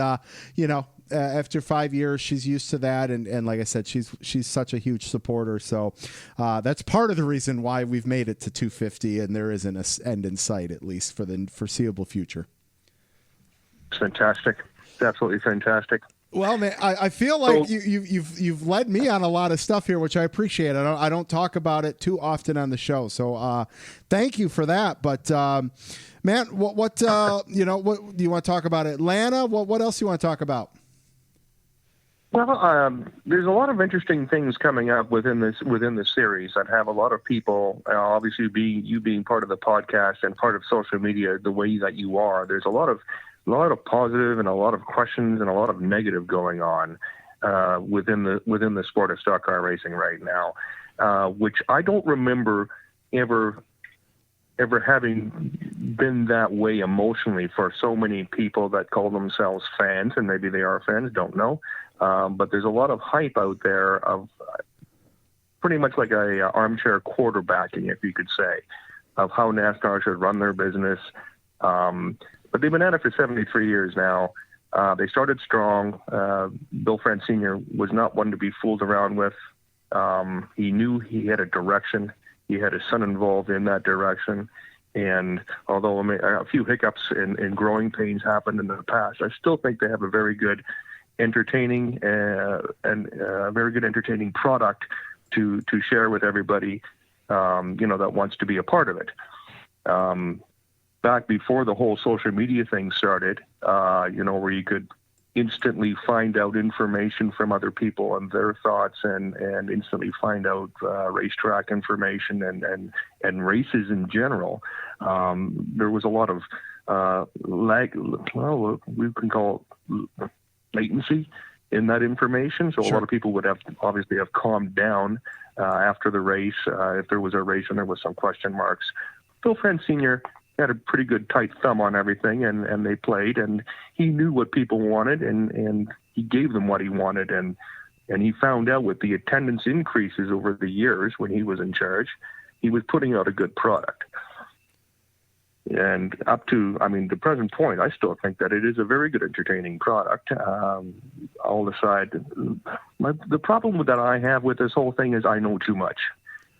after 5 years, she's used to that, and like I said, she's such a huge supporter. So that's part of the reason why we've made it to 250, and there isn't an end in sight, at least for the foreseeable future. Fantastic. It's absolutely fantastic. Well, man, I feel like you've led me on a lot of stuff here, which I appreciate. I don't talk about it too often on the show, so thank you for that. But man, what do you want to talk about? Atlanta? What else do you want to talk about? Well, there's a lot of interesting things coming up within this series that have a lot of people. Obviously, being part of the podcast and part of social media, the way that you are, there's a lot of positive and a lot of questions and a lot of negative going on within the sport of stock car racing right now, which I don't remember ever having been that way emotionally for so many people that call themselves fans, and maybe they are fans, don't know. But there's a lot of hype out there of pretty much like a armchair quarterbacking, if you could say, of how NASCAR should run their business. But they've been at it for 73 years now. They started strong. Bill France Sr. was not one to be fooled around with. He knew he had a direction. He had his son involved in that direction. And although a few hiccups and growing pains happened in the past, I still think they have a very good entertaining very good entertaining product to share with everybody, that wants to be a part of it. Back before the whole social media thing started, where you could instantly find out information from other people and their thoughts and instantly find out racetrack information and races in general. There was a lot of we can call it latency in that information. So a lot of people would have calmed down after the race if there was a race and there was some question marks. Bill France Sr. had a pretty good tight thumb on everything, and they played, and he knew what people wanted, and he gave them what he wanted, and he found out with the attendance increases over the years when he was in charge, he was putting out a good product. And up to, the present point, I still think that it is a very good entertaining product. All aside, the problem that I have with this whole thing is I know too much.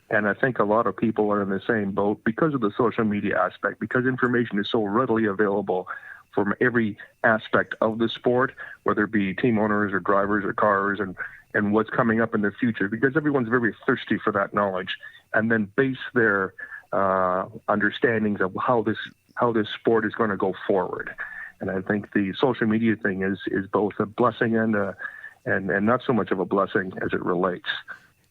And I think a lot of people are in the same boat because of the social media aspect, because information is so readily available from every aspect of the sport, whether it be team owners or drivers or cars and what's coming up in the future, because everyone's very thirsty for that knowledge and then base their understandings of how this sport is going to go forward. And I think the social media thing is both a blessing and not so much of a blessing as it relates.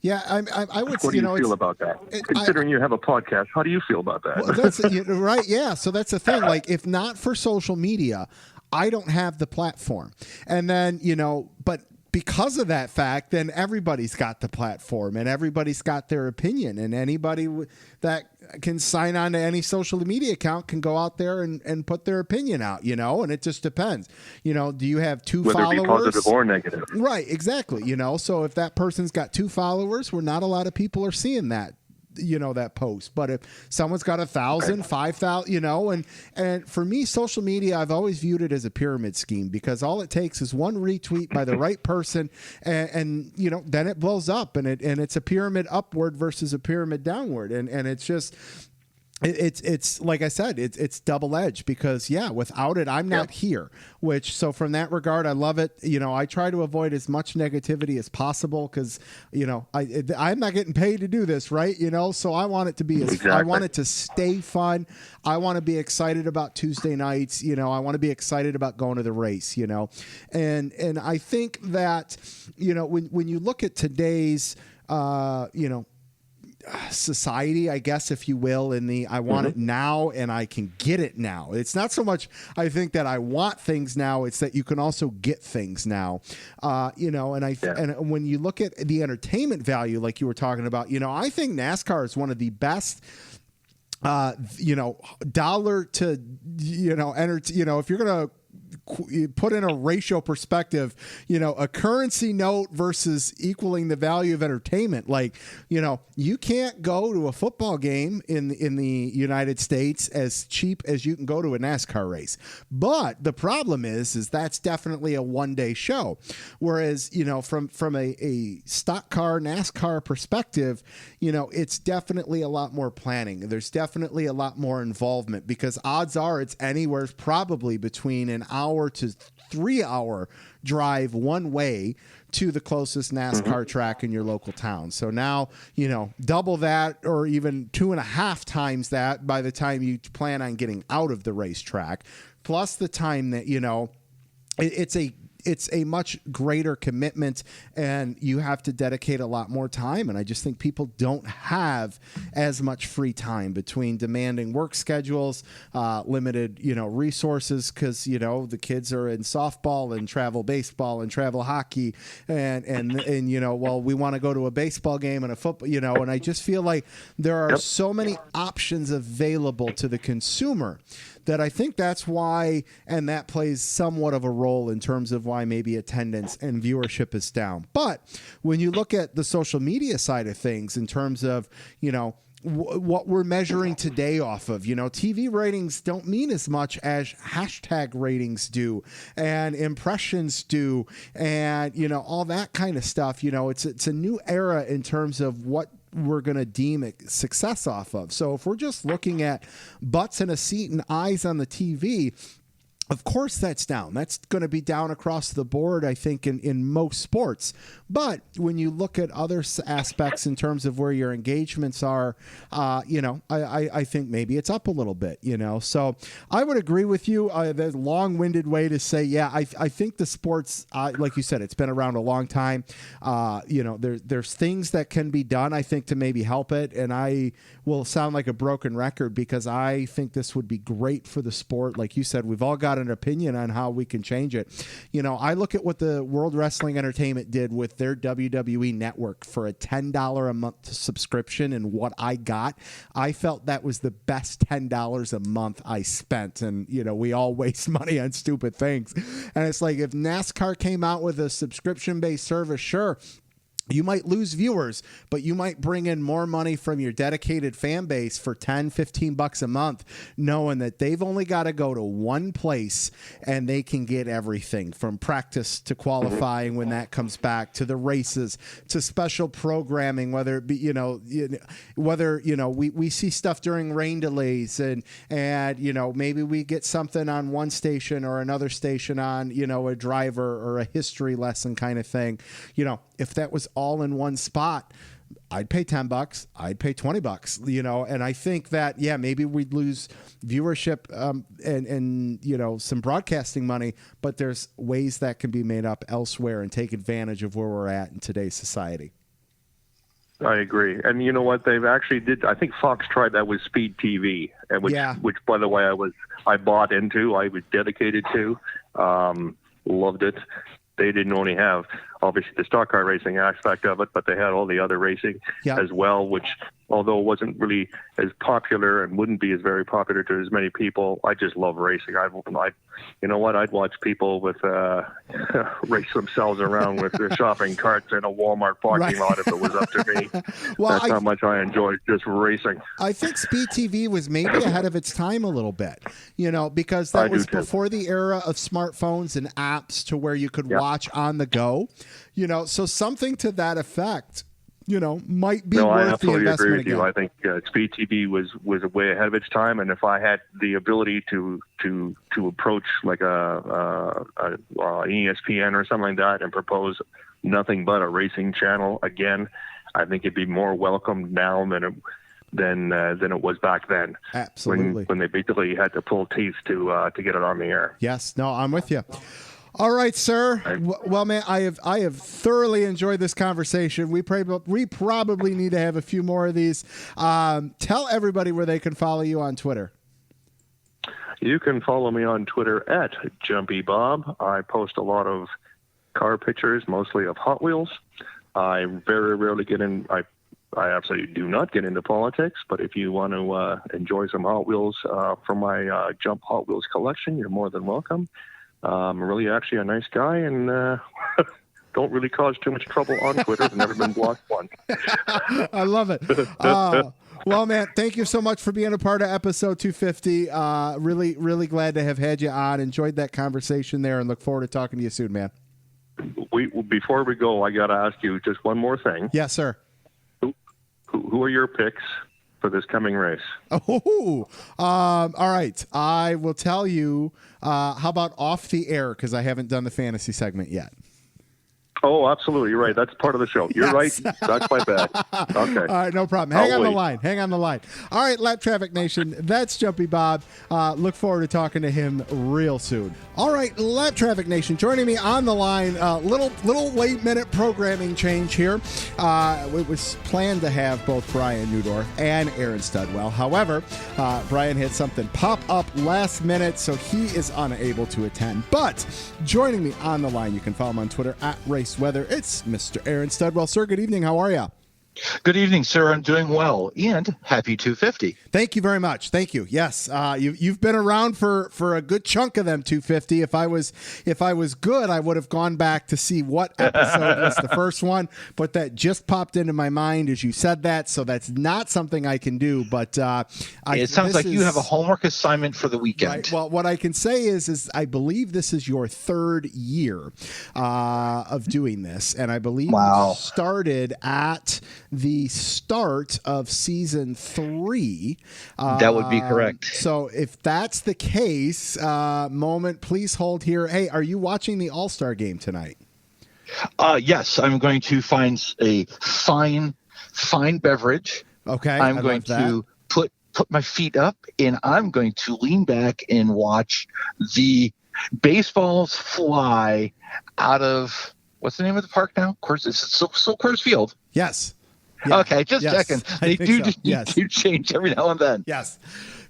Yeah, I would. What do you feel about that? Considering you have a podcast, how do you feel about that? Well, that's right. Yeah, so that's the thing. Like, if not for social media, I don't have the platform. And then but because of that fact, then everybody's got the platform and everybody's got their opinion, and anybody that can sign on to any social media account can go out there and put their opinion out, and it just depends. Do you have two Whether followers? Whether it be positive or negative. Right, exactly. So if that person's got 2 followers, well, not a lot of people are seeing that. That post. But if someone's got 1,000, 5,000, and for me, social media, I've always viewed it as a pyramid scheme, because all it takes is one retweet by the right person, and then it blows up, and it's a pyramid upward versus a pyramid downward, and it's just. It's like I said, it's double-edged, because without it, I'm not here, so from that regard, I love it. I try to avoid as much negativity as possible, because I'm not getting paid to do this, right? So I want it to be I want it to stay fun. I want to be excited about Tuesday nights. I want to be excited about going to the race, and I think that when you look at today's society, I guess, if you will, in the I want it now and I can get it now. It's not so much I think that I want things now, it's that you can also get things now. And when you look at the entertainment value, like you were talking about, I think NASCAR is one of the best dollar to if you're going to put in a ratio perspective, a currency note versus equaling the value of entertainment. Like, you can't go to a football game in the United States as cheap as you can go to a NASCAR race. But the problem is that's definitely a one-day show. Whereas, from a stock car NASCAR perspective, it's definitely a lot more planning. There's definitely a lot more involvement, because odds are it's anywhere probably between an hour hour to 3 hour drive one way to the closest NASCAR track in your local town. So now, double that or even 2.5 times that by the time you plan on getting out of the racetrack, plus the time that, it's a much greater commitment and you have to dedicate a lot more time. And I just think people don't have as much free time between demanding work schedules, limited, resources because, the kids are in softball and travel baseball and travel hockey and we want to go to a baseball game and a football, and I just feel like there are so many options available to the consumer that I think that's why, and that plays somewhat of a role in terms of why maybe attendance and viewership is down. But when you look at the social media side of things in terms of, what we're measuring today off of, TV ratings don't mean as much as hashtag ratings do and impressions do and, all that kind of stuff. It's a new era in terms of what we're going to deem it success off of. So if we're just looking at butts in a seat and eyes on the TV, of course that's down. That's going to be down across the board, I think, in most sports. But when you look at other aspects in terms of where your engagements are, I think maybe it's up a little bit, So I would agree with you. The long-winded way to say, I think the sports, like you said, it's been around a long time. There's things that can be done, I think, to maybe help it. And I will sound like a broken record because I think this would be great for the sport. Like you said, we've all got an opinion on how we can change it. I look at what the World Wrestling Entertainment did with their WWE network for a $10 a month subscription, and what I got, I felt that was the best $10 a month I spent. And we all waste money on stupid things, and it's like if NASCAR came out with a subscription-based service, sure, you might lose viewers, but you might bring in more money from your dedicated fan base for $10-15 a month, knowing that they've only got to go to one place and they can get everything from practice to qualifying when that comes back to the races to special programming, whether it be, we see stuff during rain delays and maybe we get something on one station or another station on, a driver or a history lesson kind of thing. If that was all in one spot, I'd pay $10, I'd pay $20, and I think that, maybe we'd lose viewership and some broadcasting money, but there's ways that can be made up elsewhere and take advantage of where we're at in today's society. I agree. And you know what? They've actually I think Fox tried that with Speed TV, which by the way, I bought into, I was dedicated to, loved it. They didn't only have, obviously, the stock car racing aspect of it, but they had all the other racing as well, which, although it wasn't really as popular and wouldn't be as very popular to as many people, I just love racing. You know what? I'd watch people with race themselves around with their shopping carts in a Walmart parking lot if it was up to me. That's how much I enjoyed just racing. I think Speed TV was maybe ahead of its time a little bit, because that was before the era of smartphones and apps to where you could watch on the go, so something to that effect. Might be worth the investment. I absolutely agree with you. I think Speed TV was way ahead of its time, and if I had the ability to approach like a ESPN or something like that and propose nothing but a racing channel again, I think it'd be more welcomed now than it was back then. Absolutely. When they basically had to pull teeth to get it on the air. Yes. No, I'm with you. All right, sir. Well, man, I have thoroughly enjoyed this conversation. We probably need to have a few more of these. Tell everybody where they can follow you on Twitter. You can follow me on Twitter at Jumpy Bob. I post a lot of car pictures, mostly of Hot Wheels. I very rarely get in. I absolutely do not get into politics, but if you want to enjoy some Hot Wheels from my Jump Hot Wheels collection, you're more than welcome. I'm really actually a nice guy and don't really cause too much trouble on Twitter. I've never been blocked once. I love it. Well, man, thank you so much for being a part of episode 250. Really, really glad to have had you on. Enjoyed that conversation there and look forward to talking to you soon, man. Before we go, I got to ask you just one more thing. Yes, sir. Who are your picks for this coming race. Oh, all right. I will tell you. How about off the air? Because I haven't done the fantasy segment yet. Oh, absolutely. You're right. That's part of the show. You're right. That's my bad. Okay. All right, no problem. Hang I'll on the wait. line. Hang on the line. All right, Lap Traffic Nation. That's Jumpy Bob. Look forward to talking to him real soon. All right, Lap Traffic Nation. Joining me on the line. Little late minute programming change here. It was planned to have both Brian Newdorf and Aaron Studwell. However, Brian had something pop up last minute, so he is unable to attend. But joining me on the line, you can follow him on Twitter at RaceWeather. It's Mr. Aaron Studwell. Sir, good evening. How are you? Good evening, sir. I'm doing well, and happy 250. Thank you very much. Thank you. Yes, you've been around for a good chunk of them 250. If I was good, I would have gone back to see what episode was the first one, but that just popped into my mind as you said that, so that's not something I can do. But it sounds like you have a homework assignment for the weekend. Right. Well, what I can say is I believe this is your third year of doing this, and I believe you started at the start of season 3. That would be correct. So if that's the case, moment, please hold here. Hey, are you watching the All-Star game tonight? Yes, I'm going to find a fine beverage. Okay. I'm going to put my feet up, and I'm going to lean back and watch the baseballs fly out of, what's the name of the park now? Of course, it's still Coors Field. Yes. Yeah. Okay, just checking. They do change every now and then.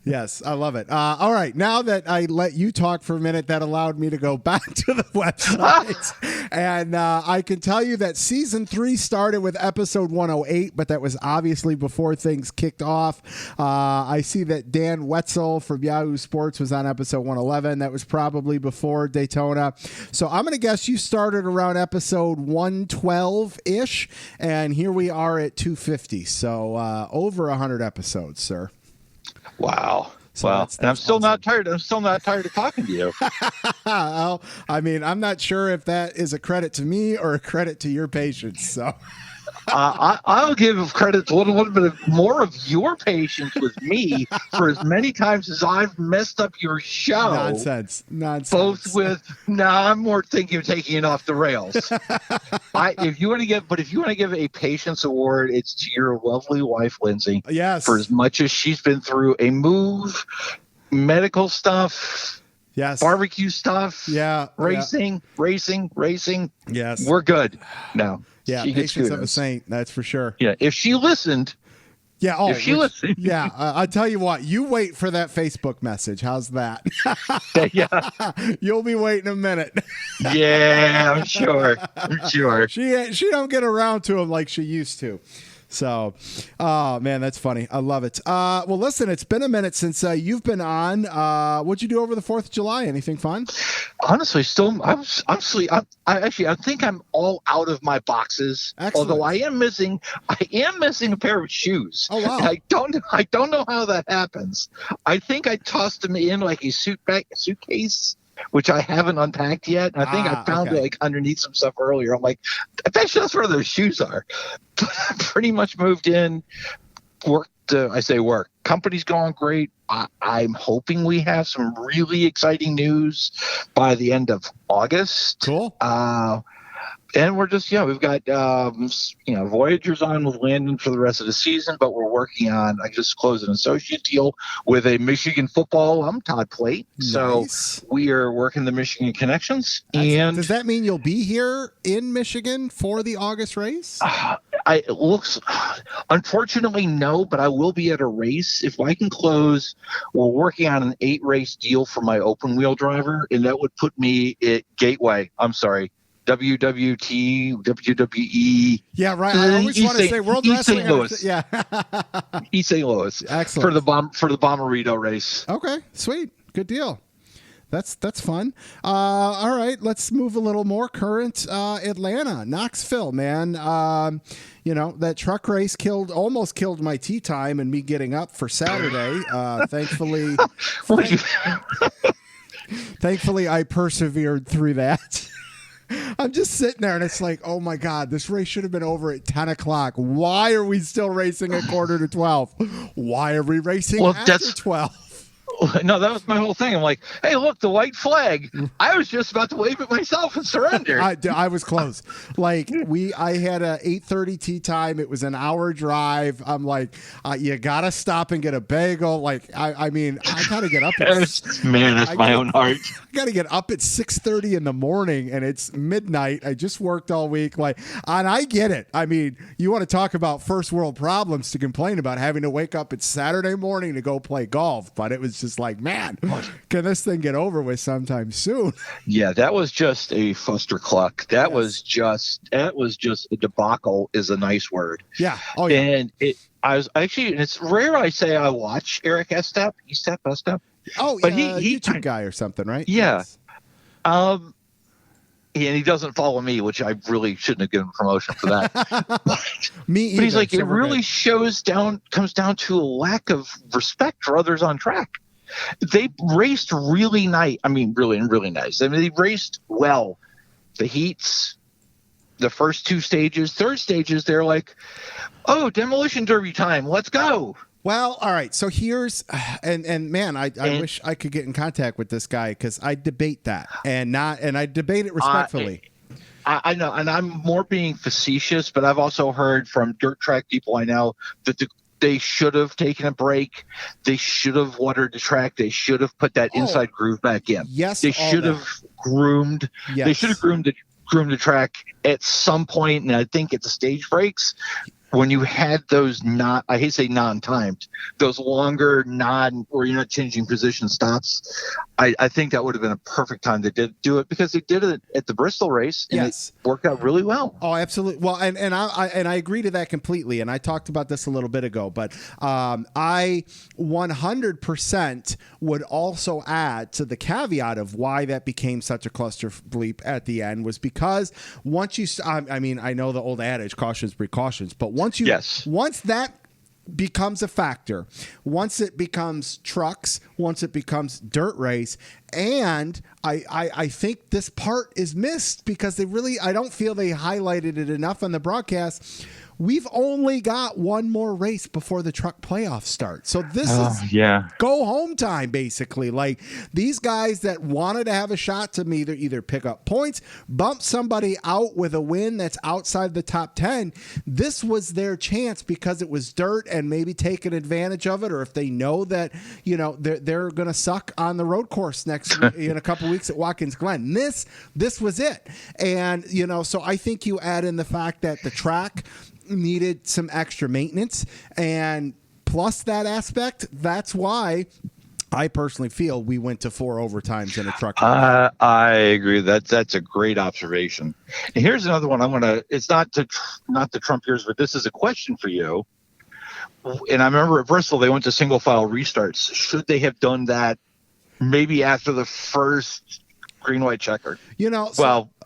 Yes, I love it. All right, now that I let you talk for a minute, that allowed me to go back to the website. And I can tell you that season 3 started with episode 108, but that was obviously before things kicked off. I see that Dan Wetzel from Yahoo Sports was on episode 111. That was probably before Daytona. So I'm going to guess you started around episode 112-ish, and here we are at 250. So over 100 episodes, sir. Wow. So well, that's and I'm still awesome. not tired. I'm still not tired of talking to you. Well, I mean, I'm not sure if that is a credit to me or a credit to your patience. So I'll give credit to a little bit more of your patience with me for as many times as I've messed up your show. Nonsense. Both with I'm more thinking of taking it off the rails. If you want to give a patience award, it's to your lovely wife, Lindsay. Yes. For as much as she's been through a move, medical stuff. Yes. Barbecue stuff. Yeah. Racing. Yes. We're good now. Yeah. She gets Patience of a kudos. saint. That's for sure. Yeah. If she listened. Yeah. Oh, if she listened. Yeah. I'll tell you what, you wait for that Facebook message. How's that? Yeah. You'll be waiting a minute. Yeah, I'm sure. She don't get around to them like she used to. So, oh man, that's funny. I love it. Well, listen, it's been a minute since you've been on. What'd you do over the 4th of July? Anything fun? Honestly, I think I'm all out of my boxes. Excellent. Although I am missing a pair of shoes. Oh wow! And I don't know how that happens. I think I tossed them in like a suitcase, which I haven't unpacked yet. I think I found it like underneath some stuff earlier. I'm like, I bet you that's where those shoes are. But I pretty much moved in, worked. I say work. Company's going great. I'm hoping we have some really exciting news by the end of August. Cool. And we're just, we've got, Voyagers on with Landon for the rest of the season, but we're working on, I just closed an associate deal with a Michigan football Todd Plate. Nice. So we are working the Michigan connections. And does that mean you'll be here in Michigan for the August race? It looks, unfortunately, no, but I will be at a race. If I can close, we're working on an 8-race deal for my open wheel driver, and that would put me at Gateway. I'm sorry. WWT, WWE. Yeah, right. I always want to say World Wrestling. St. Louis. Yeah. East St. Louis. Excellent. For the Bomberito race. Okay, sweet. Good deal. That's fun. All right, let's move a little more current. Atlanta, Knoxville, man. That truck race almost killed my tea time and me getting up for Saturday. Thankfully, I persevered through that. I'm just sitting there, and it's like, oh my God, this race should have been over at 10 o'clock. Why are we still racing at 11:45? Why are we racing after 12? No, that was my whole thing. I'm like, hey, look, the white flag. I was just about to wave it myself and surrender. I was close. Like I had a 8:30 tea time. It was an hour drive. I'm like, you gotta stop and get a bagel. Like, I mean, I gotta get up. That's my own heart. I gotta get up at 6:30 in the morning, and it's midnight. I just worked all week. Like, and I get it. I mean, you want to talk about first world problems to complain about having to wake up at Saturday morning to go play golf, but it was just like, man, can this thing get over with sometime soon? Yeah, that was just a fustercluck. That was just a debacle is a nice word. Yeah. Oh yeah. And it's rare I say I watch Eric Estep. Oh, but he YouTube guy or something, right? Yeah. Yes. And he doesn't follow me, which I really shouldn't have given promotion for that. Me either. But he's like, it really comes down to a lack of respect for others on track. They raced really nice. I mean, really nice. I mean, they raced well. The heats, the first two stages, third stages, they're like, oh, demolition derby time. Let's go. Well, all right. So here's, and man, I wish I could get in contact with this guy, because I debate that and I debate it respectfully. I know, and I'm more being facetious, but I've also heard from dirt track people I know that they should have taken a break. They should have watered the track. They should have put that inside groove back in. Yes, they should have groomed. Yes. They should have groomed the track at some point, and I think at the stage breaks, when you had those I hate to say non-timed, those longer where you're not changing position stops, I think that would have been a perfect time they did do it, because they did it at the Bristol race, and it worked out really well. Oh, absolutely. Well, and I agree to that completely, and I talked about this a little bit ago, but I 100% would also add to the caveat of why that became such a cluster bleep at the end was because once you, I mean, I know the old adage, caution's precautions, but once that becomes a factor, once it becomes trucks, once it becomes dirt race, and I think this part is missed because I don't feel they highlighted it enough on the broadcast. We've only got one more race before the truck playoffs start. So this is go home time, basically. Like, these guys that wanted to have a shot to either pick up points, bump somebody out with a win that's outside the top 10, this was their chance because it was dirt, and maybe taking advantage of it, or if they know that, they're going to suck on the road course next in a couple weeks at Watkins Glen. This was it. And, so I think you add in the fact that the track needed some extra maintenance, and plus that aspect, that's why I personally feel we went to 4 overtimes in a truck. I agree. That's a great observation. And here's another one. It's not to trump yours, but this is a question for you. And I remember at Bristol, they went to single file restarts. Should they have done that maybe after the first green-white checker?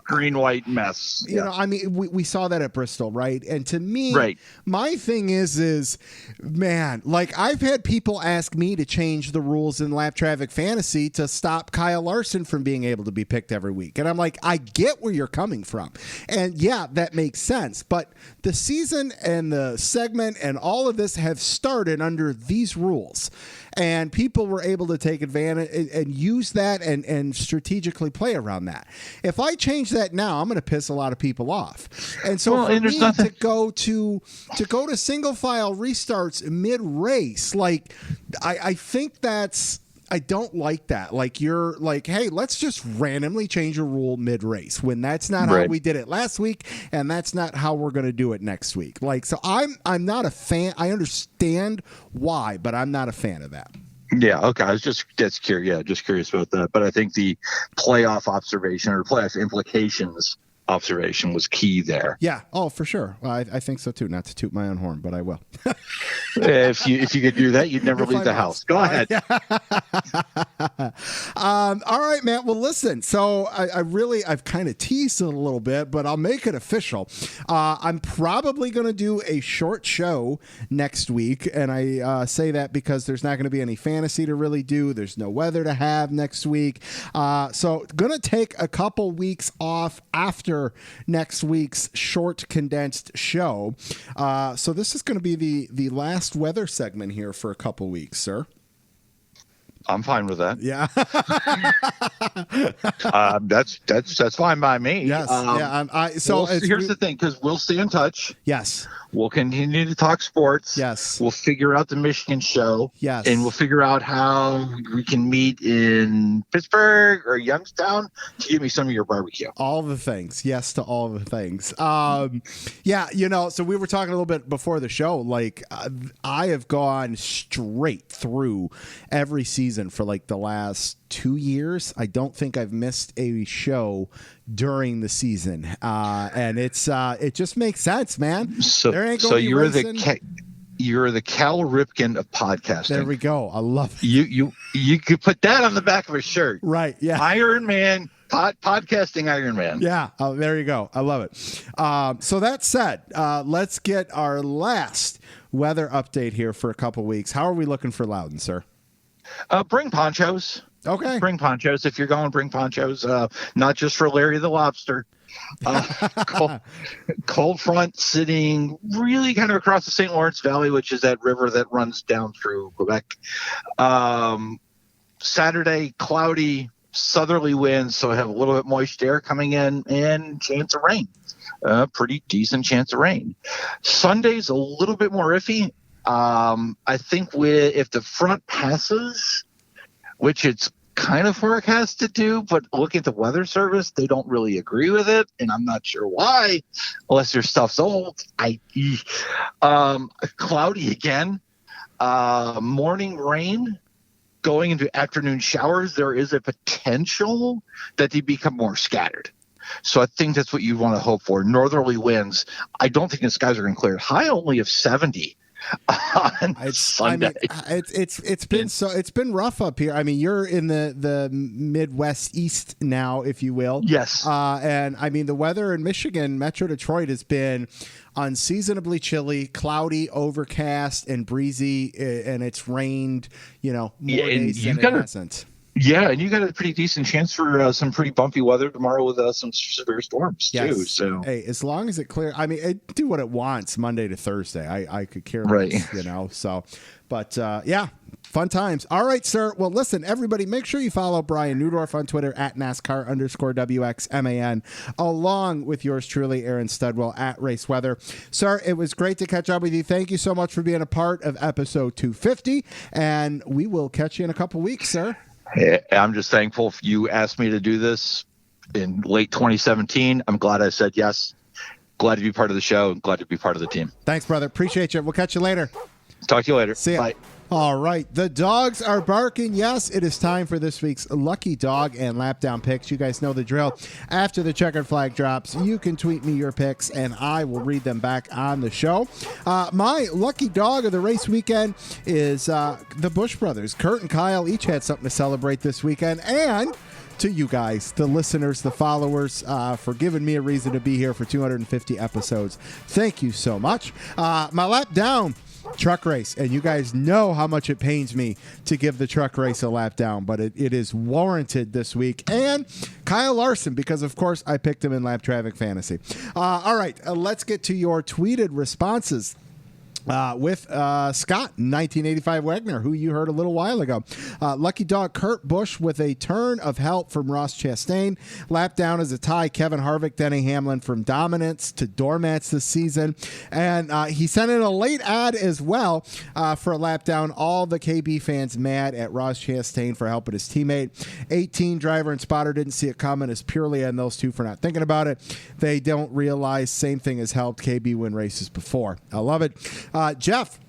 Green-white mess. I mean, we saw that at Bristol, right? And to me, my thing is, man, like, I've had people ask me to change the rules in Lap Traffic Fantasy to stop Kyle Larson from being able to be picked every week. And I'm like, I get where you're coming from. And yeah, that makes sense. But the season and the segment and all of this have started under these rules. And people were able to take advantage and use that and strategically play around that. If I change that now, I'm going to piss a lot of people off. And so for me to go to single file restarts mid race, like, I think I don't like that. Like, you're like, hey, let's just randomly change a rule mid-race when that's not how we did it last week, and that's not how we're going to do it next week. Like, so I'm not a fan. I understand why, but I'm not a fan of that. Yeah, okay. I was just curious. Yeah, just curious about that. But I think the playoff observation or playoff implications observation was key there. Yeah. Oh, for sure. Well, I think so too. Not to toot my own horn, but I will. If you could do that, you'd never leave the house. Go ahead. All right, man. Well, listen. So I've kind of teased it a little bit, but I'll make it official. I'm probably going to do a short show next week, and I say that because there's not going to be any fantasy to really do. There's no weather to have next week. So going to take a couple weeks off after next week's short condensed show. So this is going to be the last weather segment here for a couple weeks, sir. I'm fine with that. Yeah. That's fine by me. Yes. Here's the thing, because we'll stay in touch. Yes. We'll continue to talk sports. Yes. We'll figure out the Michigan show. Yes. And we'll figure out how we can meet in Pittsburgh or Youngstown to give me some of your barbecue. All the things. Yes to all the things. So we were talking a little bit before the show. Like, I have gone straight through every season for like the last 2 years. I don't think I've missed a show during the season, and it just makes sense, man. So you're the Cal Ripken of podcasting. There we go. I love it. You could put that on the back of a shirt, right? Yeah, Iron Man. Podcasting Iron Man. Yeah, there you go. I love it. So that said, let's get our last weather update here for a couple weeks. How are we looking for Loudon, sir? Bring ponchos. Okay. Bring ponchos. If you're going, bring ponchos. Not just for Larry the Lobster. Cold front sitting really kind of across the St. Lawrence Valley, which is that river that runs down through Quebec. Saturday, cloudy, southerly winds, so I have a little bit moist air coming in and chance of rain. Pretty decent chance of rain. Sunday's a little bit more iffy. I think if the front passes, which it's kind of forecast to do, but look at the weather service, they don't really agree with it, and I'm not sure why, unless their stuff's old. Cloudy again. Morning rain going into afternoon showers. There is a potential that they become more scattered. So I think that's what you want to hope for. Northerly winds. I don't think the skies are going to clear. High only of 70 on Sunday. I mean, it's been rough up here. I mean, you're in the Midwest East now, if you will. Yes. And I mean, the weather in Michigan, Metro Detroit, has been unseasonably chilly, cloudy, overcast, and breezy, and it's rained, more days than it hasn't. Yeah, and you got a pretty decent chance for some pretty bumpy weather tomorrow with some severe storms too. So hey, as long as it clears, I mean, it do what it wants Monday to Thursday. I could care less, right. So, but yeah. Fun times. All right, sir. Well, listen, everybody, make sure you follow Brian Newdorf on Twitter at NASCAR_WXMAN, along with yours truly, Aaron Studwell at Race Weather. Sir, it was great to catch up with you. Thank you so much for being a part of episode 250, and we will catch you in a couple weeks, sir. I'm just thankful you asked me to do this in late 2017. I'm glad I said yes. Glad to be part of the show. Glad to be part of the team. Thanks, brother. Appreciate you. We'll catch you later. Talk to you later. See ya. Bye. All right. The dogs are barking. Yes, it is time for this week's Lucky Dog and Lapdown picks. You guys know the drill. After the checkered flag drops, you can tweet me your picks, and I will read them back on the show. My lucky dog of the race weekend is the Bush brothers. Kurt and Kyle each had something to celebrate this weekend, and to you guys, the listeners, the followers, for giving me a reason to be here for 250 episodes. Thank you so much. My lap down truck race, and you guys know how much it pains me to give the truck race a lap down, but it is warranted this week. And Kyle Larson, because of course I picked him in Lap Traffic Fantasy. All right, let's get to your tweeted responses. With Scott, 1985 Wagner, who you heard a little while ago. Lucky Dog Kurt Busch with a turn of help from Ross Chastain. Lap down as a tie, Kevin Harvick, Denny Hamlin from dominance to doormats this season. And he sent in a late ad as well for a lap down. All the KB fans mad at Ross Chastain for helping his teammate. 18 driver and spotter didn't see it coming, as purely on those two for not thinking about it. They don't realize same thing has helped KB win races before. I love it. Jeff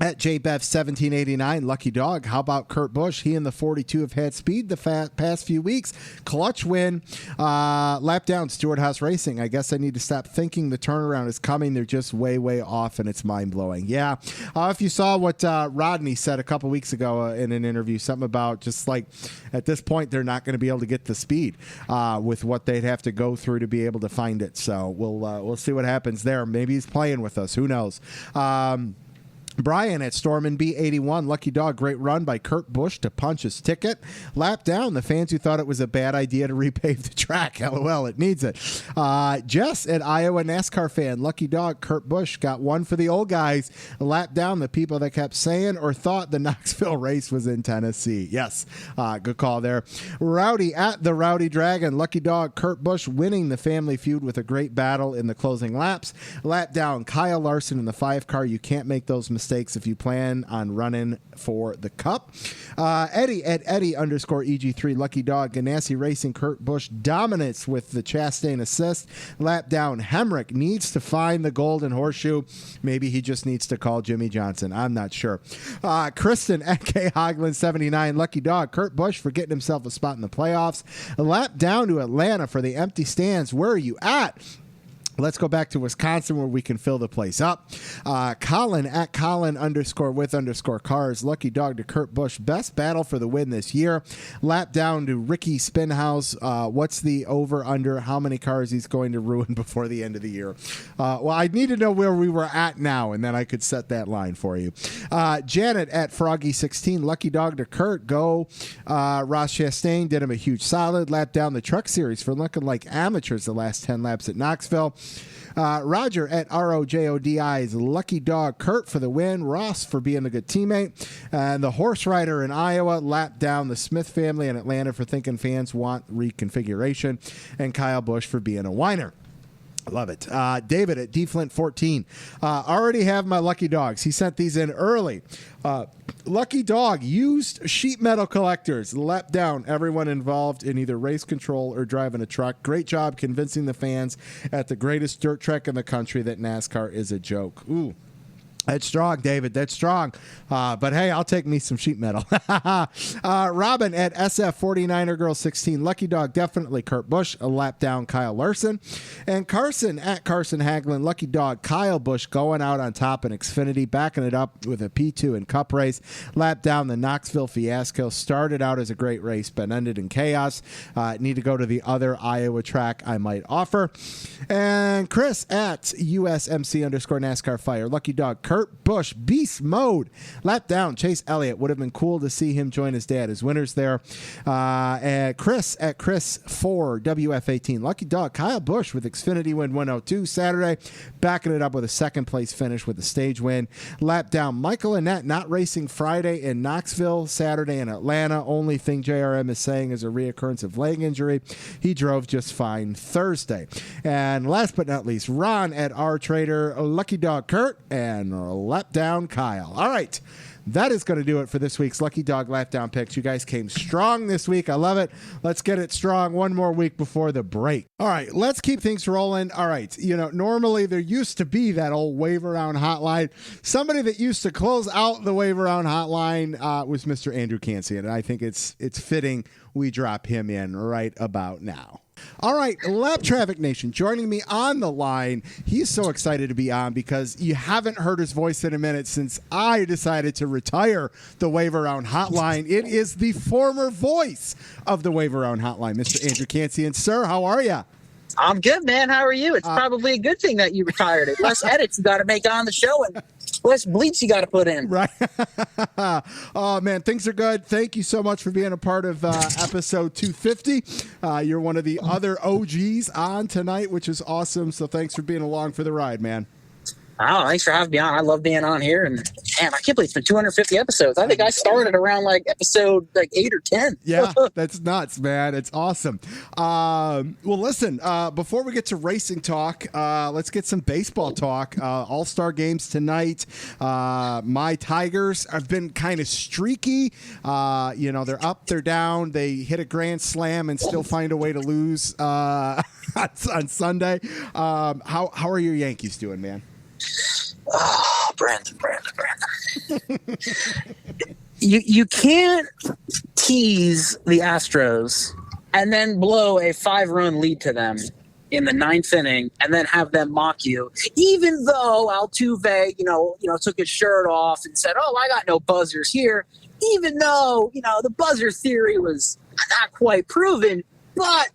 At JBev1789, Lucky Dog, how about Kurt Busch? He and the 42 have had speed the past few weeks. Clutch win, lap down, Stewart House Racing. I guess I need to stop thinking the turnaround is coming. They're just way, way off, and it's mind-blowing. Yeah, if you saw what Rodney said a couple weeks ago in an interview, something about just like at this point they're not going to be able to get the speed with what they'd have to go through to be able to find it. So we'll see what happens there. Maybe he's playing with us. Who knows? Brian at Stormin B81, Lucky Dog, great run by Kurt Busch to punch his ticket. Lap down, the fans who thought it was a bad idea to repave the track. LOL, it needs it. Jess at Iowa NASCAR fan, Lucky Dog, Kurt Busch got one for the old guys. Lap down, the people that kept saying or thought the Knoxville race was in Tennessee. Yes, good call there. Rowdy at the Rowdy Dragon, Lucky Dog, Kurt Busch winning the family feud with a great battle in the closing laps. Lap down, Kyle Larson in the 5-car. You can't make those mistakes if you plan on running for the cup. Eddie at Eddie _ EG3, Lucky Dog, Ganassi Racing, Kurt Busch dominance with the Chastain assist. Lap down, Hemrick needs to find the golden horseshoe. Maybe he just needs to call Jimmy Johnson. I'm not sure. Kristen at K Hoglin 79, Lucky Dog, Kurt Busch for getting himself a spot in the playoffs. A lap down to Atlanta for the empty stands. Where are you at? Let's go back to Wisconsin where we can fill the place up. Colin at Colin _ cars. Lucky Dog to Kurt Busch. Best battle for the win this year. Lap down to Ricky Spinhouse. What's the over under? How many cars he's going to ruin before the end of the year? Well, I need to know where we were at now, and then I could set that line for you. Janet at Froggy16. Lucky Dog to Kurt. Go. Ross Chastain did him a huge solid. Lap down the Truck Series for looking like amateurs the last 10 laps at Knoxville. Roger at ROJODI's Lucky Dog, Kurt for the win, Ross for being a good teammate, and the horse rider in Iowa lapped down the Smith family in Atlanta for thinking fans want reconfiguration, and Kyle Busch for being a whiner. Love it. David at DFlint14. Already have my Lucky Dogs. He sent these in early. Lucky Dog, used sheet metal collectors. Lap down everyone involved in either race control or driving a truck. Great job convincing the fans at the greatest dirt track in the country that NASCAR is a joke. Ooh. That's strong, David. That's strong. But hey, I'll take me some sheet metal. Robin at SF49er Girl 16. Lucky Dog, definitely Kurt Busch. A lap down, Kyle Larson. And Carson at Carson Haglin. Lucky Dog, Kyle Busch going out on top in Xfinity, backing it up with a P2 in Cup race. Lap down the Knoxville fiasco. Started out as a great race, but ended in chaos. Need to go to the other Iowa track I might offer. And Chris at USMC _ NASCAR Fire. Lucky Dog, Kurt Busch, beast mode. Lap down, Chase Elliott. Would have been cool to see him join his dad as winners there. And Chris at Chris 4 WF18. Lucky Dog, Kyle Busch with Xfinity win 102 Saturday, backing it up with a second place finish with a stage win. Lap down, Michael Annette not racing Friday in Knoxville, Saturday in Atlanta. Only thing JRM is saying is a reoccurrence of leg injury. He drove just fine Thursday. And last but not least, Ron at R Trader, Lucky Dog Kurt, and lap down Kyle. All right. That is going to do it for this week's Lucky Dog Lap Down picks. You guys came strong this week. I love it. Let's get it strong one more week before the break. All right, let's keep things rolling. All right, normally there used to be that old wave around hotline. Somebody that used to close out the wave around hotline was Mr. Andrew Khantzian, and I think it's fitting we drop him in right about now. All right, Lap Traffic Nation, joining me on the line. He's so excited to be on because you haven't heard his voice in a minute since I decided to retire the Wave Around Hotline. It is the former voice of the Wave Around Hotline, Mr. Andrew Khantzian. Sir, how are you? I'm good, man. How are you? It's probably a good thing that you retired. It less edits you got to make on the show and less bleeps you got to put in. Right. Oh, man, things are good. Thank you so much for being a part of episode 250. You're one of the other OGs on tonight, which is awesome. So thanks for being along for the ride, man. Oh, thanks for having me on. I love being on here. And man, I can't believe it's been 250 episodes. I think I started around episode 8 or 10. Yeah, that's nuts, man. It's awesome. Well, listen, before we get to racing talk, let's get some baseball talk. All-Star games tonight. My Tigers have been kind of streaky. They're up, they're down. They hit a grand slam and still find a way to lose on Sunday. How are your Yankees doing, man? Oh, Brandon. You can't tease the Astros and then blow a 5-run lead to them in the 9th inning and then have them mock you, even though Altuve, took his shirt off and said, "Oh, I got no buzzers here," even though, the buzzer theory was not quite proven, but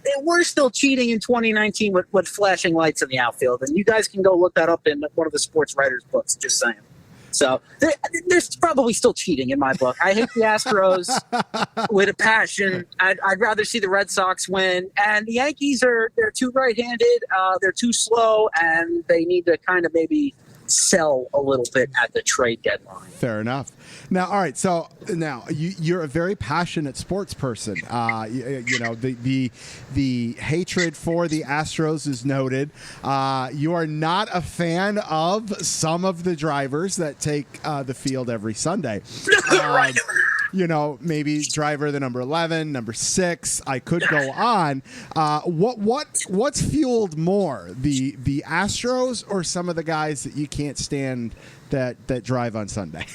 they were still cheating in 2019 with flashing lights in the outfield. And you guys can go look that up in one of the sports writers' books, just saying. So there's probably still cheating in my book. I hate the Astros with a passion. I'd rather see the Red Sox win. And the Yankees they're too right-handed. They're too slow, and they need to kind of maybe sell a little bit at the trade deadline. Fair enough. Now, all right. So now you're a very passionate sports person. The hatred for the Astros is noted. You are not a fan of some of the drivers that take the field every Sunday. Maybe driver the number 11, number 6. I could go on. What's fueled more, the Astros or some of the guys that you can't stand that drive on Sunday?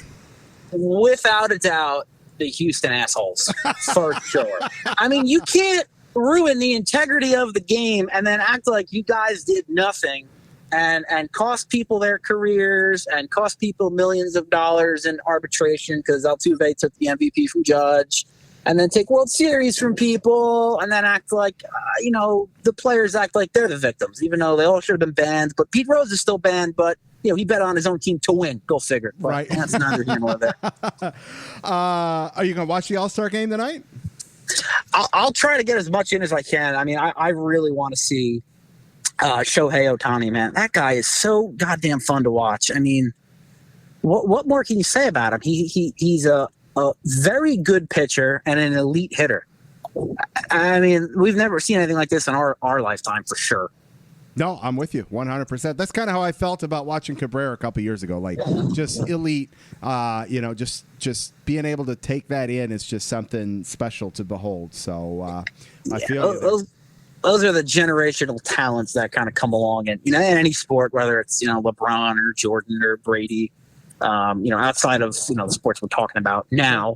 Without a doubt, the Houston assholes, for sure. I mean, you can't ruin the integrity of the game and then act like you guys did nothing and cost people their careers and cost people millions of dollars in arbitration because Altuve took the MVP from Judge, and then take World Series from people and then act like, the players act like they're the victims, even though they all should have been banned. But Pete Rose is still banned, but he bet on his own team to win. Go figure. But right. That's neither here nor there. Are you going to watch the All-Star game tonight? I'll try to get as much in as I can. I mean, I really want to see Shohei Ohtani, man. That guy is so goddamn fun to watch. I mean, what more can you say about him? He's a very good pitcher and an elite hitter. I mean, we've never seen anything like this in our lifetime for sure. No, I'm with you 100%. That's kind of how I felt about watching Cabrera a couple years ago. Like, just elite, just being able to take that in is just something special to behold. So I feel those are the generational talents that kind of come along in any sport, whether it's LeBron or Jordan or Brady. Outside of the sports we're talking about now,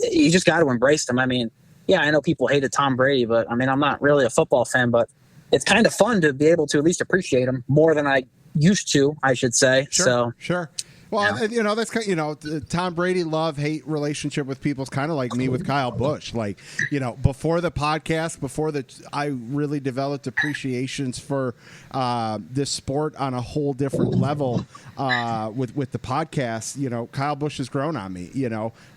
you just got to embrace them. I mean, yeah, I know people hated Tom Brady, but I mean, I'm not really a football fan, but it's kind of fun to be able to at least appreciate him more than I used to, I should say. Sure. Well, that's kind of, Tom Brady love-hate relationship with people is kind of like me with Kyle Busch. Like, before the podcast, I really developed appreciations for this sport on a whole different level with the podcast. Kyle Busch has grown on me.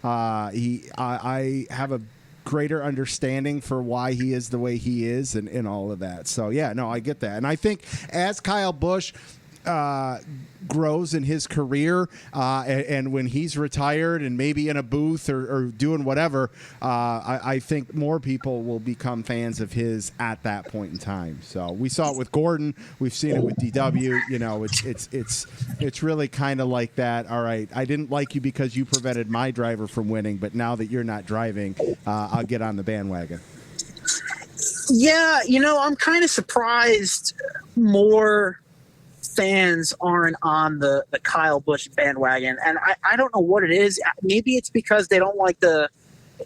I have a greater understanding for why he is the way he is and all of that. So, yeah, no, I get that. And I think as Kyle Busch grows in his career and when he's retired and maybe in a booth or doing whatever, I think more people will become fans of his at that point in time. So we saw it with Gordon. We've seen it with DW. It's really kind of like that. All right, I didn't like you because you prevented my driver from winning, but now that you're not driving, I'll get on the bandwagon. Yeah, I'm kind of surprised more fans aren't on the Kyle Busch bandwagon, and I don't know what it is. Maybe it's because they don't like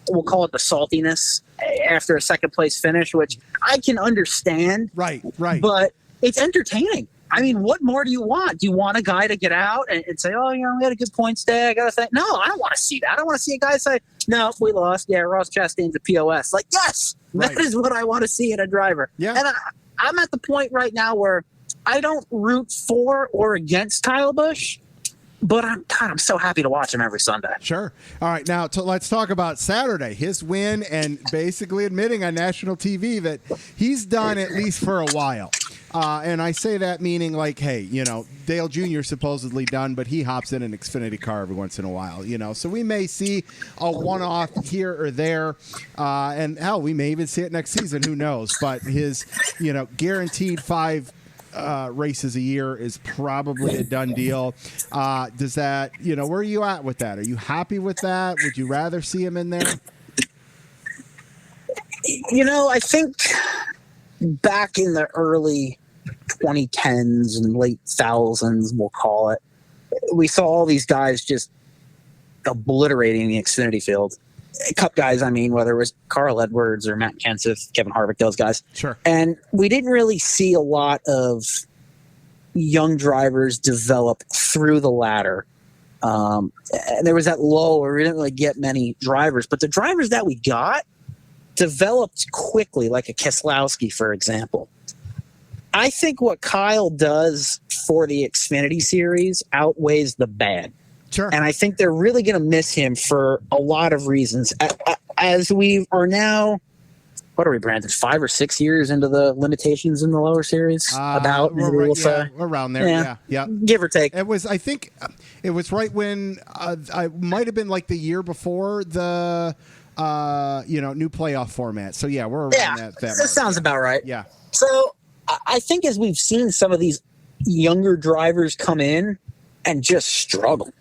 we'll call it the saltiness after a second place finish, which I can understand. Right. But it's entertaining. I mean, what more do you want? Do you want a guy to get out and say, "Oh, we had a good points day"? I gotta say, no, I don't want to see that. I want to see a guy say, "No, we lost. Yeah, Ross Chastain's a POS." Like, yes, that is what I want to see in a driver. Yeah, and I'm at the point right now where I don't root for or against Kyle Busch, but I'm so happy to watch him every Sunday. Sure. All right, now let's talk about Saturday, his win, and basically admitting on national TV that he's done at least for a while. And I say that meaning like, hey, Dale Jr. supposedly done, but he hops in an Xfinity car every once in a while, so we may see a one-off here or there. And hell, we may even see it next season. Who knows? But his, guaranteed 5 races a year is probably a done deal. Does that, where are you at with that? Are you happy with that? Would you rather see him in there? I think back in the early 2010s and late thousands, we'll call it, we saw all these guys just obliterating the Xfinity field. Cup guys, I mean, whether it was Carl Edwards or Matt Kenseth, Kevin Harvick, those guys. Sure. And we didn't really see a lot of young drivers develop through the ladder. And there was that low where we didn't really get many drivers, but the drivers that we got developed quickly, like a Keselowski, for example. I think what Kyle does for the Xfinity series outweighs the bad. Sure. And I think they're really going to miss him for a lot of reasons. As we are now, what are we, Brandon, 5 or 6 years into the limitations in the lower series? We're around there. Yeah. Give or take. I think it was right when I might have been like the year before the new playoff format. So yeah, we're around that. That sounds about right. Yeah. So I think as we've seen some of these younger drivers come in and just struggle.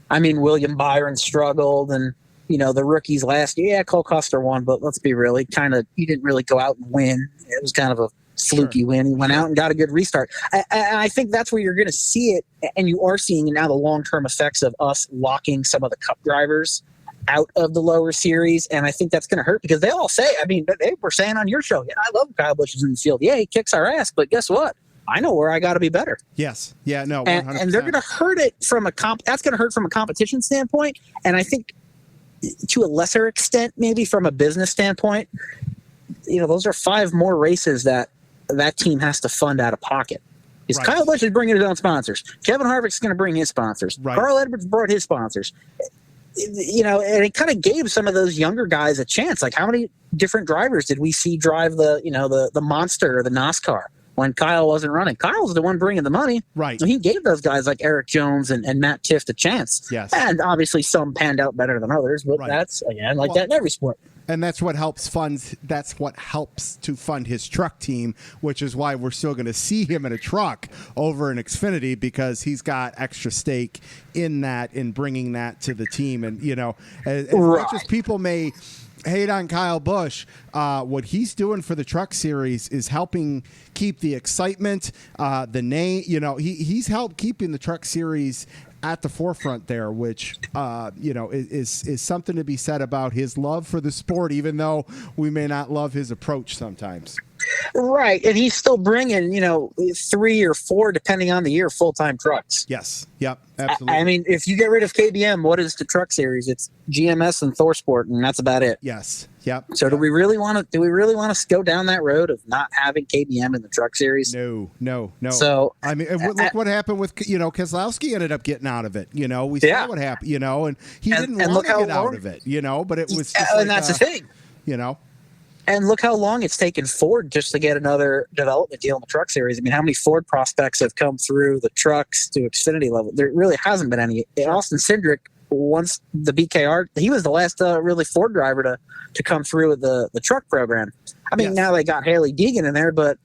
I mean, William Byron struggled, and the rookies last year. Yeah, Cole Custer won, but let's be real, he didn't really go out and win. It was kind of a fluky win. He went out and got a good restart. I think that's where you're going to see it, and you are seeing now the long-term effects of us locking some of the Cup drivers out of the lower series, and I think that's going to hurt because they all say, I mean, they were saying on your show, yeah, I love Kyle Busch is in the field. Yeah, he kicks our ass, but guess what? I know where I got to be better. Yes. Yeah. No. 100%. And they're going to hurt it from that's going to hurt from a competition standpoint, and I think to a lesser extent, maybe from a business standpoint, those are 5 more races that team has to fund out of pocket. Because Right. Kyle Busch is bringing his own sponsors. Kevin Harvick's going to bring his sponsors. Right. Carl Edwards brought his sponsors. And it kind of gave some of those younger guys a chance. Like, how many different drivers did we see drive the Monster or the NASCAR when Kyle wasn't running? Kyle was the one bringing the money. Right. So he gave those guys like Eric Jones and Matt Tifft a chance. Yes. And obviously some panned out better than others, but Right. that's, again, that in every sport. And that's what helps to fund his truck team, which is why we're still going to see him in a truck over in Xfinity, because he's got extra stake in that, in bringing that to the team. And, as much as people may hate on Kyle Busch, what he's doing for the truck series is helping keep the excitement, the name, he's helped keeping the truck series at the forefront there, which, is something to be said about his love for the sport, even though we may not love his approach sometimes. Right. And he's still bringing, 3 or 4, depending on the year, full-time trucks. Yes. Yep. Absolutely. I mean, if you get rid of KBM, what is the truck series? It's GMS and ThorSport, and that's about it. Yes. Yep. So do we really want to go down that road of not having KBM in the truck series? No. So I mean, look what happened with Keselowski ended up getting out of it. We saw what happened. And he didn't want to get out of it. But it was. Just and that's the thing. And look how long it's taken Ford just to get another development deal in the truck series. I mean, how many Ford prospects have come through the trucks to Xfinity level? There really hasn't been any. Austin Cindric, once the BKR, he was the last really Ford driver to come through with the truck program. I mean, Now they got Haley Deegan in there, but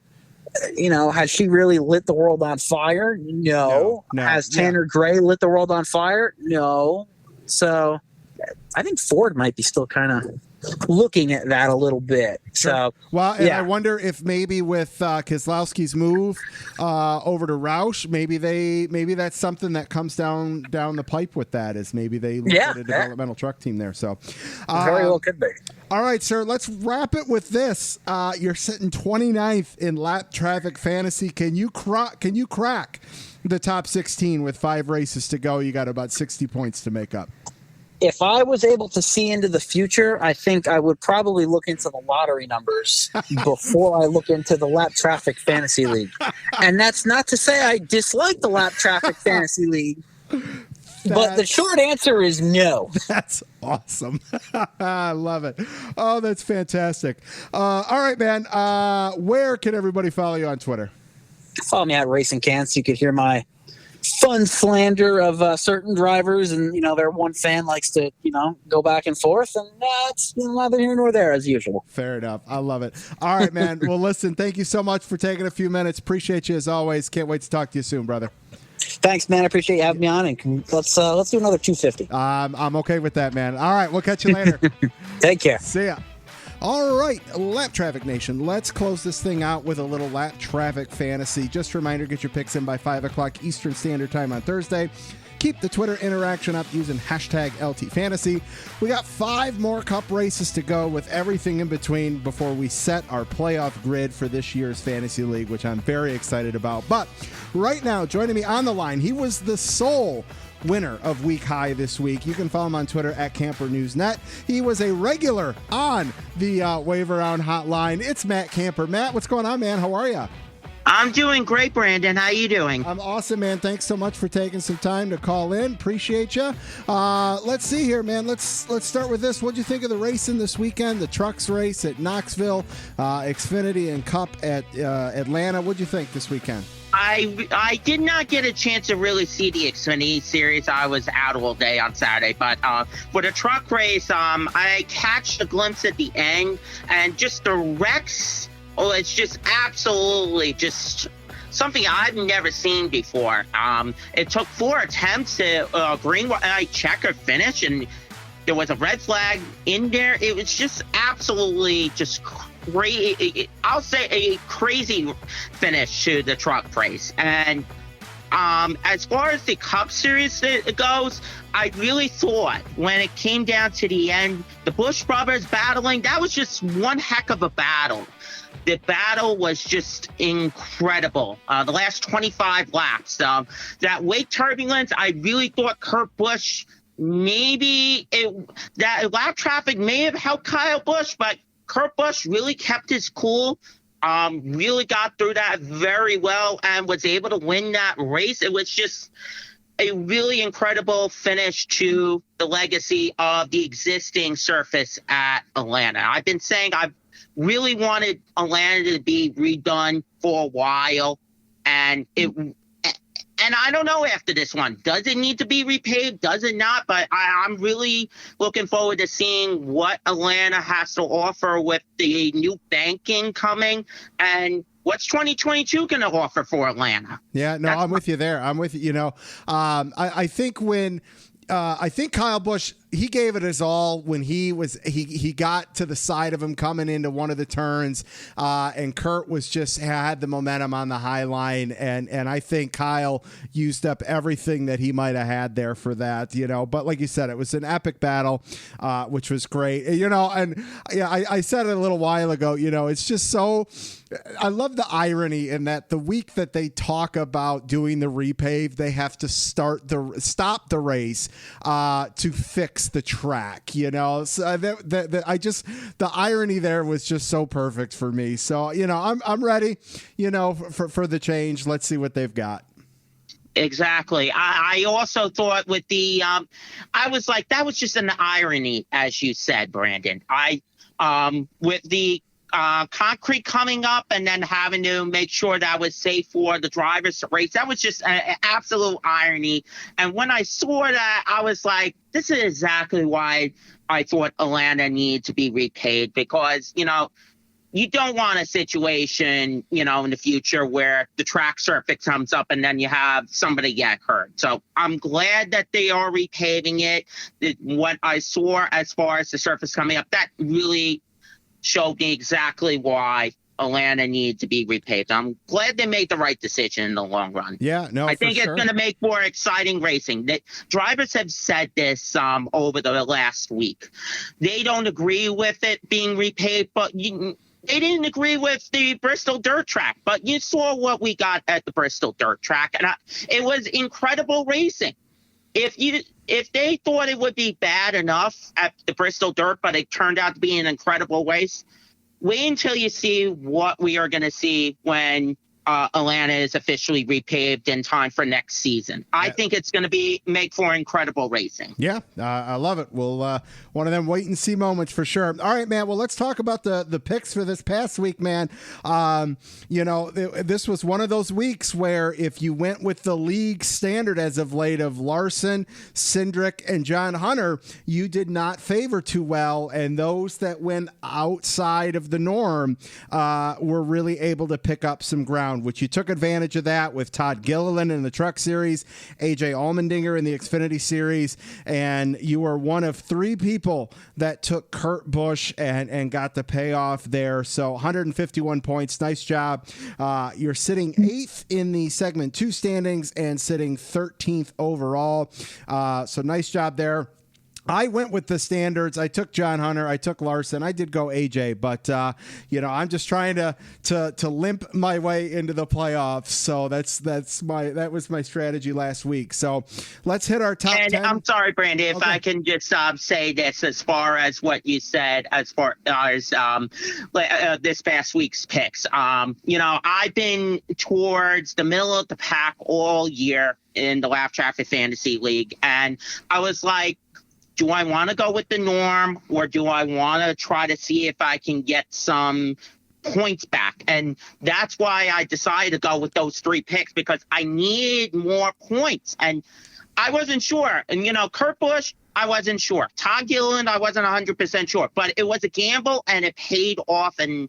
has she really lit the world on fire? No. Has Tanner Gray lit the world on fire? No. So I think Ford might be still kind of looking at that a little bit. So, well, and I wonder if maybe with Keselowski's move over to Roush, maybe that's something that comes down the pipe with that, is maybe they look at a developmental truck team there. So very well could be. All right, sir, let's wrap it with this. You're sitting 29th in lap traffic fantasy. Can you crack the top 16 with 5 races to go? You got about 60 points to make up. If I was able to see into the future, I think I would probably look into the lottery numbers before I look into the lap traffic fantasy league. And that's not to say I dislike the lap traffic fantasy league, but the short answer is no. That's awesome. I love it. Oh, that's fantastic. All right, man. Where can everybody follow you on Twitter? Follow me at Racing Cans. You could hear my fun slander of certain drivers, and their one fan likes to go back and forth, and that's neither here nor there, as usual. Fair enough. I love it. All right, man. Well, listen, thank you so much for taking a few minutes. Appreciate you as always. Can't wait to talk to you soon, brother. Thanks, man. I appreciate you having me on, and let's do another 250. I'm okay with that, man. All right, we'll catch you later. Take care. See ya. All right, Lap Traffic Nation, let's close this thing out with a little Lap Traffic fantasy. Just a reminder, get your picks in by 5 o'clock Eastern Standard Time on Thursday. Keep the Twitter interaction up using hashtag LTFantasy. We got 5 more Cup races to go with everything in between before we set our playoff grid for this year's Fantasy League, which I'm very excited about. But right now, joining me on the line, he was the sole winner of Week High this week. You can follow him on Twitter at CamperNewsNet. He was a regular on the Wave Around Hotline. It's Matt Camper. Matt, what's going on, man? How are you? I'm doing great, Brandon. How you doing? I'm awesome, man. Thanks so much for taking some time to call in. Appreciate you. Let's see here, man. Let's start with this. What'd you think of the racing this weekend? The trucks race at Knoxville, Xfinity and Cup at Atlanta. What'd you think this weekend? I did not get a chance to really see the Xfinity series. I was out all day on Saturday, but for the truck race, I catched a glimpse at the end, and just the wrecks. Oh, it's just absolutely just something I've never seen before. It took 4 attempts to green light checker finish, and there was a red flag in there. It was just absolutely just crazy. I'll say a crazy finish to the truck race. And as far as the Cup Series goes, I really thought when it came down to the end, the Busch brothers battling, that was just one heck of a battle. The battle was just incredible. The last 25 laps, that wake turbulence, I really thought Kurt Busch, that lap traffic may have helped Kyle Busch, but Kurt Busch really kept his cool, really got through that very well and was able to win that race. It was just a really incredible finish to the legacy of the existing surface at Atlanta. I've been saying I've really wanted Atlanta to be redone for a while, and I don't know after this one. Does it need to be repaved? Does it not? But I'm really looking forward to seeing what Atlanta has to offer with the new banking coming, and what's 2022 going to offer for Atlanta. Yeah, no, I'm with you there. I'm with you. You know, I think when I think Kyle Busch, he gave it his all when he got to the side of him coming into one of the turns, and Kurt was just had the momentum on the high line, and I think Kyle used up everything that he might have had there for that, you know. But like you said, it was an epic battle, which was great, you know. And yeah, I said it a little while ago, you know, it's just so. I love the irony in that the week that they talk about doing the repave, they have to stop the race to fix the track, you know. So the irony there was just so perfect for me. So, you know, I'm ready, you know, for the change. Let's see what they've got. Exactly. I also thought with the I was like, that was just an irony, as you said, Brandon. With the concrete coming up and then having to make sure that was safe for the drivers to race. That was just an absolute irony. And when I saw that, I was like, this is exactly why I thought Atlanta needed to be repaid, because, you know, you don't want a situation, you know, in the future where the track surface comes up and then you have somebody get hurt. So I'm glad that they are repaving it. What I saw as far as the surface coming up, that really showed me exactly why Atlanta needed to be repaved. I'm glad they made the right decision in the long run. Yeah, no, I think it's going to make more exciting racing. The drivers have said this over the last week. They don't agree with it being repaved, but they didn't agree with the Bristol dirt track. But you saw what we got at the Bristol dirt track, and it was incredible racing. If they thought it would be bad enough at the Bristol dirt, but it turned out to be an incredible race, wait until you see what we are going to see when Atlanta is officially repaved in time for next season. I think it's going to make for incredible racing. Yeah, I love it. Well, one of them wait and see moments for sure. All right, man. Well, let's talk about the picks for this past week, man. You know, this was one of those weeks where if you went with the league standard as of late of Larson, Cindric, and John Hunter, you did not favor too well. And those that went outside of the norm were really able to pick up some ground. round, which you took advantage of that with Todd Gilliland in the Truck Series, AJ Allmendinger in the Xfinity Series, and you were one of 3 people that took Kurt Busch and got the payoff there. So 151 points. Nice job. You're sitting 8th in the segment 2 standings and sitting 13th overall. So nice job there. I went with the standards. I took John Hunter. I took Larson. I did go AJ, but I'm just trying to limp my way into the playoffs. So that was my strategy last week. So let's hit our top 10. I'm sorry, Brandy, if I can just say this as far as what you said, as far as this past week's picks. I've been towards the middle of the pack all year in the Laugh Traffic Fantasy League, and I was like, do I want to go with the norm, or do I want to try to see if I can get some points back? And that's why I decided to go with those 3 picks, because I need more points. And I wasn't sure. And, Kurt Busch, I wasn't sure. Todd Gilliland, I wasn't 100% sure. But it was a gamble, and it paid off. And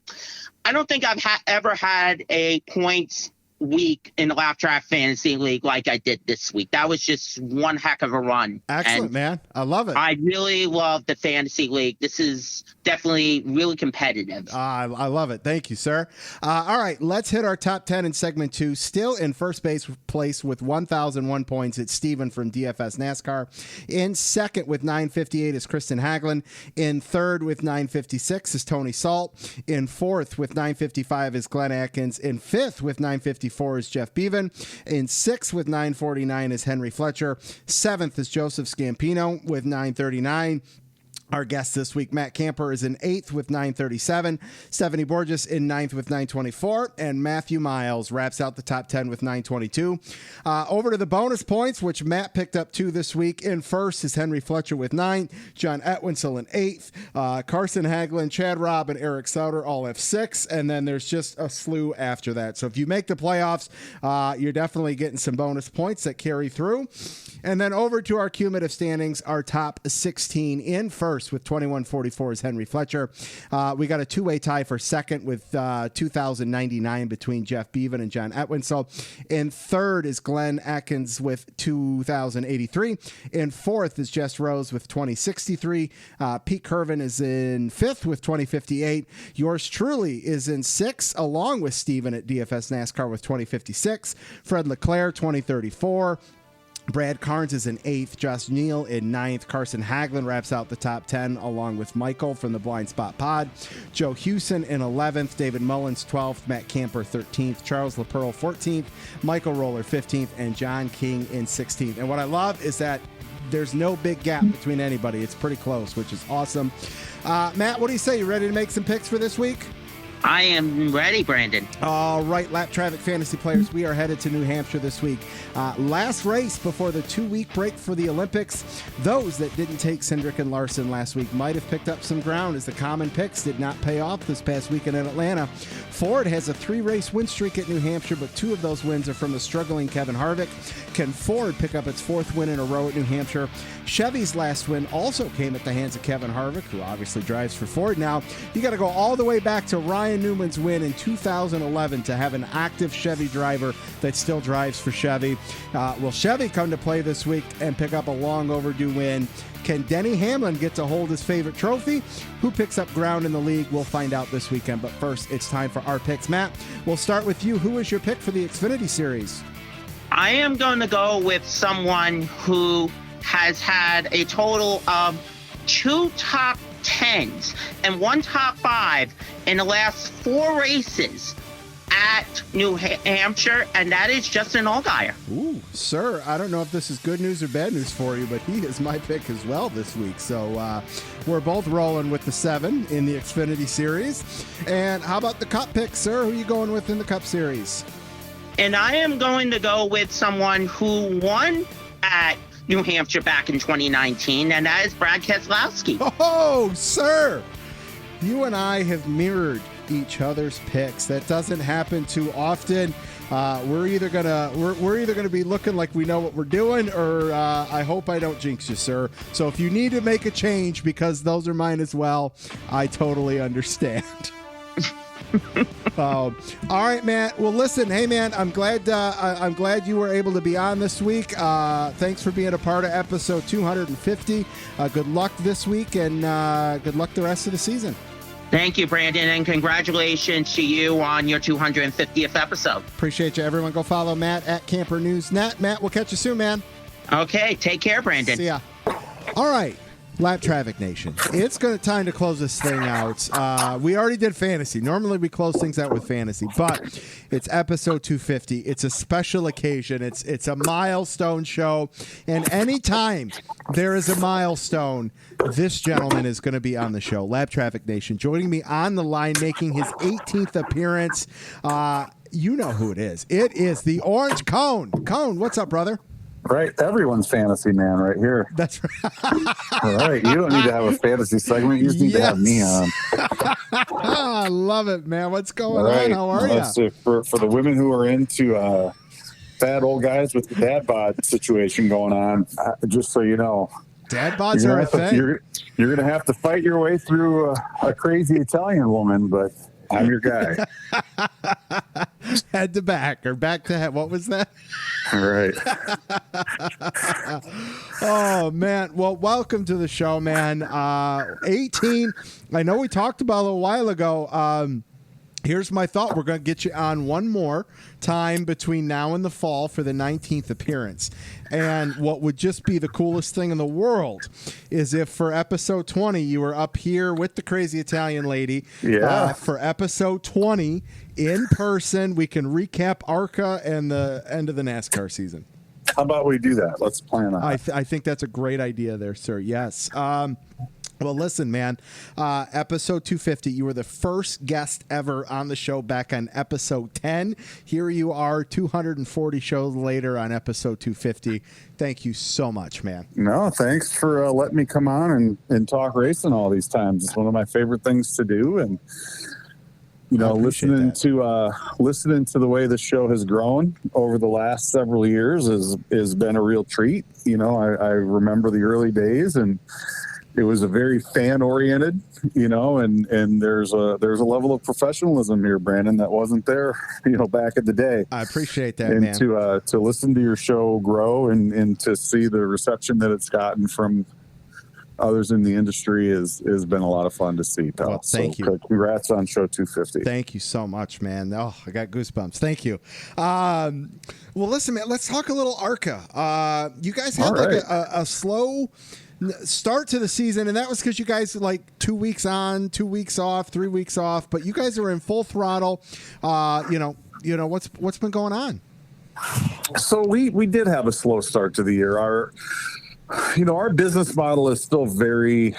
I don't think I've ever had a points week in the Laugh Track Fantasy League like I did this week. That was just one heck of a run. Excellent, man. I love it. I really love the Fantasy League. This is definitely really competitive. I love it. Thank you, sir. All right, let's hit our top 10 in segment 2. Still in first place with 1,001 points, it's Steven from DFS NASCAR. In second with 958 is Kristen Haglund. In third with 956 is Tony Salt. In fourth with 955 is Glenn Atkins. In fifth with 954 is Jeff Bevan. In sixth with 949 is Henry Fletcher. Seventh is Joseph Scampino with 939. Our guest this week, Matt Camper, is in 8th with 937. Stephanie Borges in 9th with 924. And Matthew Miles wraps out the top 10 with 922. Over to the bonus points, which Matt picked up 2 this week. In first is Henry Fletcher with 9. John Etwinsel in 8th. Carson Haglund, Chad Robb, and Eric Sauter all have 6. And then there's just a slew after that. So if you make the playoffs, you're definitely getting some bonus points that carry through. And then over to our cumulative standings, our top 16 in first with 2144 is Henry Fletcher. We got a 2-way tie for second with 2,099 between Jeff Bevan and John Etwinsel. In third is Glenn Atkins with 2,083. In fourth is Jess Rose with 2063. Pete Curvin is in fifth with 2058. Yours truly is in sixth, along with Steven at DFS NASCAR with 2056. Fred Leclerc, 2034. Brad Carnes is in 8th, Josh Neal in 9th, Carson Haglund wraps out the top 10 along with Michael from the Blind Spot Pod, Joe Hewson in 11th, David Mullins 12th, Matt Camper 13th, Charles LaPearl 14th, Michael Roller 15th, and John King in 16th. And what I love is that there's no big gap between anybody. It's pretty close, which is awesome. Matt, what do you say? You ready to make some picks for this week? I am ready, Brandon. All right, Lap Traffic Fantasy players, we are headed to New Hampshire this week. Last race before the 2-week break for the Olympics. Those that didn't take Cindric and Larson last week might have picked up some ground, as the common picks did not pay off this past weekend in Atlanta. Ford has a 3-race win streak at New Hampshire, but 2 of those wins are from the struggling Kevin Harvick. Can Ford pick up its 4th win in a row at New Hampshire? Chevy's last win also came at the hands of Kevin Harvick, who obviously drives for Ford now. You got to go all the way back to Ryan Newman's win in 2011 to have an active Chevy driver that still drives for Chevy. Will Chevy come to play this week and pick up a long overdue win? Can Denny Hamlin get to hold his favorite trophy? Who picks up ground in the league? We'll find out this weekend. But first, it's time for our picks. Matt, we'll start with you. Who is your pick for the Xfinity Series? I am going to go with someone who has had a total of 2 top 10s and 1 top 5 in the last 4 races at New Hampshire, and that is Justin Allgaier. Ooh, sir, I don't know if this is good news or bad news for you, but he is my pick as well this week. So we're both rolling with the 7 in the Xfinity Series. And how about the Cup pick, sir? Who are you going with in the Cup Series? And I am going to go with someone who won at New Hampshire back in 2019, and that is Brad Keselowski. Oh, sir, you and I have mirrored each other's picks. That doesn't happen too often. We're either gonna be looking like we know what we're doing, or I hope I don't jinx you, sir. So if you need to make a change, because those are mine as well, I totally understand. All right, Matt. Well, listen, hey, man, I'm glad you were able to be on this week. Thanks for being a part of episode 250. Good luck this week, and good luck the rest of the season. Thank you, Brandon, and congratulations to you on your 250th episode. Appreciate you, everyone. Go follow Matt at Camper News Net. Matt, we'll catch you soon, man. Okay, take care, Brandon. See ya. All right. Lap Traffic Nation, it's time to close this thing out. We already did fantasy. Normally we close things out with fantasy, but it's episode 250. It's a special occasion. It's a milestone show, and anytime there is a milestone, this gentleman is going to be on the show. Lap Traffic Nation, joining me on the line, making his 18th appearance. You know who it is. It is the Orange Cone. Cone, what's up, brother? Right, everyone's fantasy man right here. That's right. All right, you don't need to have a fantasy segment. You just need to have me on. I love it, man. What's going on? How are you? So for the women who are into fat old guys with the dad bod situation going on, just so you know, dad bods are a thing. You're going to have to fight your way through a crazy Italian woman, but I'm your guy. Head to back or back to head. What was that? All right. Oh, man. Well, welcome to the show, man. 18. I know we talked about it a little while ago. Here's my thought. We're going to get you on one more time between now and the fall for the 19th appearance. And what would just be the coolest thing in the world is if for episode 20, you were up here with the crazy Italian lady. Yeah. For episode 20, in person, we can recap ARCA and the end of the NASCAR season. How about we do that? Let's plan on it. I think that's a great idea there, sir. Yes. Well, listen, man, episode 250, you were the first guest ever on the show back on episode 10. Here you are 240 shows later on episode 250. Thank you so much, man. No, thanks for letting me come on and talk racing all these times. It's one of my favorite things to do. And, you know, listening to the way the show has grown over the last several years has been a real treat. You know, I remember the early days, and it was a very fan-oriented, you know, and there's a level of professionalism here, Brandon, that wasn't there, you know, back in the day. I appreciate that, and man. To listen to your show grow and to see the reception that it's gotten from others in the industry has been a lot of fun to see, pal. Well, thank you. Congrats on show 250. Thank you so much, man. Oh, I got goosebumps. Thank you. Well, listen, man, let's talk a little ARCA. You guys had a slow start to the season, and that was because you guys like 2 weeks on, 2 weeks off, 3 weeks off, but you guys are in full throttle. You know what's been going on? So we did have a slow start to the year. Our business model is still very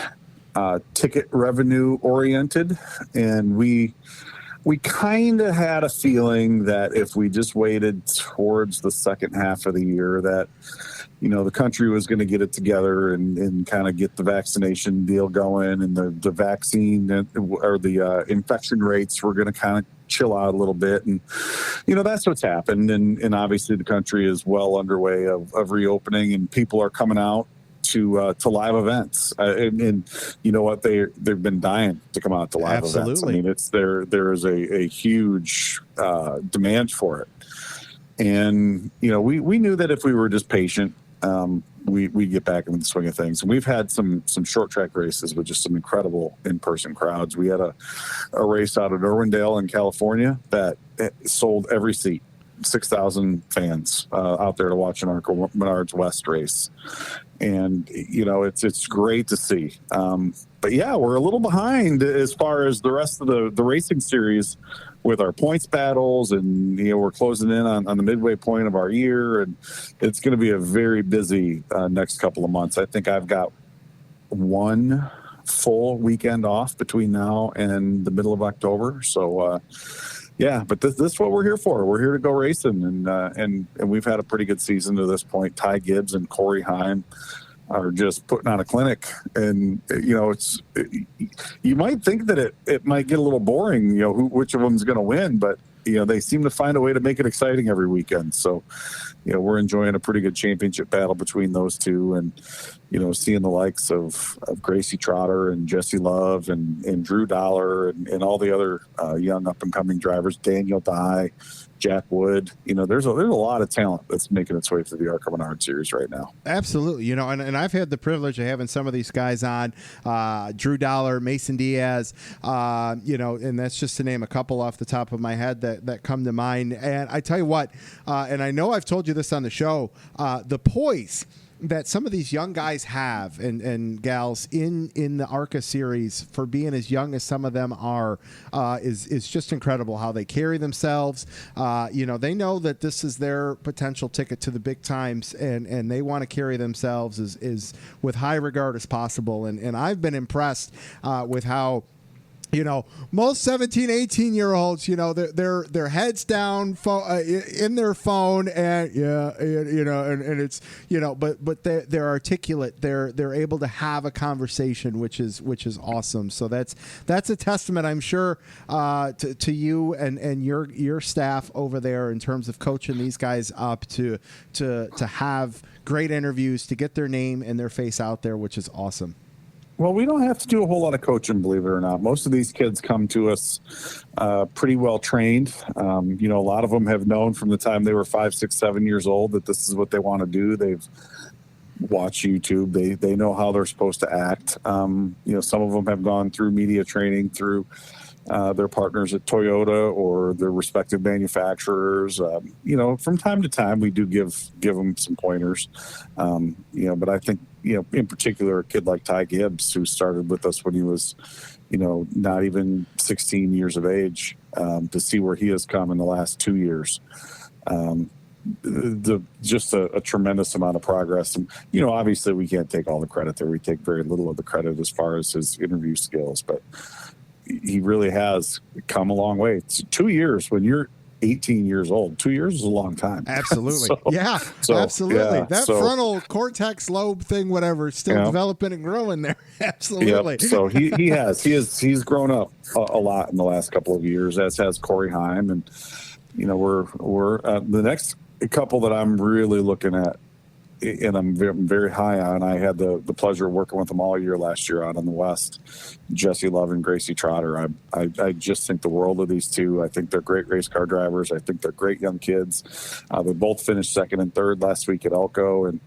ticket revenue oriented, and we kind of had a feeling that if we just waited towards the second half of the year that, you know, the country was going to get it together and kind of get the vaccination deal going, and the vaccine or the infection rates were going to kind of chill out a little bit. And, you know, that's what's happened. And obviously the country is well underway of reopening, and people are coming out to live events. And you know what? They've been dying to come out to live events. I mean, there is a huge demand for it. And, you know, we knew that if we were just patient, we'd get back into the swing of things. And we've had some short track races with just some incredible in-person crowds. We had a race out of Irwindale in California that sold every seat. 6,000 fans out there to watch an ARCA Menards West race. And, you know, it's great to see. But yeah, we're a little behind as far as the rest of the racing series with our points battles, and, you know, we're closing in on the midway point of our year, and it's going to be a very busy next couple of months. I think I've got one full weekend off between now and the middle of October. So, yeah, but this is what we're here for. We're here to go racing, and we've had a pretty good season to this point. Ty Gibbs and Corey Heim are just putting on a clinic, and, you know, you might think that it might get a little boring, you know, which of them is going to win, but, you know, they seem to find a way to make it exciting every weekend. So we're enjoying a pretty good championship battle between those two, and seeing the likes of Gracie Trotter and Jesse Love and Drew Dollar and all the other young up and coming drivers, Daniel Dye, Jack Wood. There's a lot of talent that's making its way through the ARCA Menard series right now. Absolutely. And I've had the privilege of having some of these guys on, Drew Dollar, Mason Diaz, and that's just to name a couple off the top of my head that come to mind. And I tell you what, and I know I've told you this on the show, the poise that some of these young guys have and gals in the ARCA series for being as young as some of them are is just incredible how they carry themselves. They know that this is their potential ticket to the big times, and they want to carry themselves as with high regard as possible. And I've been impressed with how most 17, 18-year-olds, their heads down in their phone, and and it's but they're articulate. They're able to have a conversation, which is awesome. So that's a testament, I'm sure, to you and your staff over there in terms of coaching these guys up to have great interviews, to get their name and their face out there, which is awesome. Well, we don't have to do a whole lot of coaching, believe it or not. Most of these kids come to us pretty well trained. A lot of them have known from the time they were 5, 6, 7 years old that this is what they want to do. They've watched YouTube. They know how they're supposed to act. Some of them have gone through media training through their partners at Toyota or their respective manufacturers. From time to time, we do give them some pointers. But I think, in particular, a kid like Ty Gibbs, who started with us when he was, not even 16 years of age, to see where he has come in the last 2 years. Just a tremendous amount of progress. And, obviously we can't take all the credit there. We take very little of the credit as far as his interview skills, but he really has come a long way. It's 2 years when you're 18 years old. 2 years is a long time. Absolutely. Absolutely. Yeah, that frontal cortex lobe thing, whatever, is still developing and growing there. Absolutely. Yep. So he's grown up a lot in the last couple of years, as has Corey Heim. And, we're the next couple that I'm really looking at, and I'm very high on. I had the pleasure of working with them all year last year out on the West. Jesse Love and Gracie Trotter. I just think the world of these two. I think they're great race car drivers. I think they're great young kids. They both finished second and third last week at Elko, and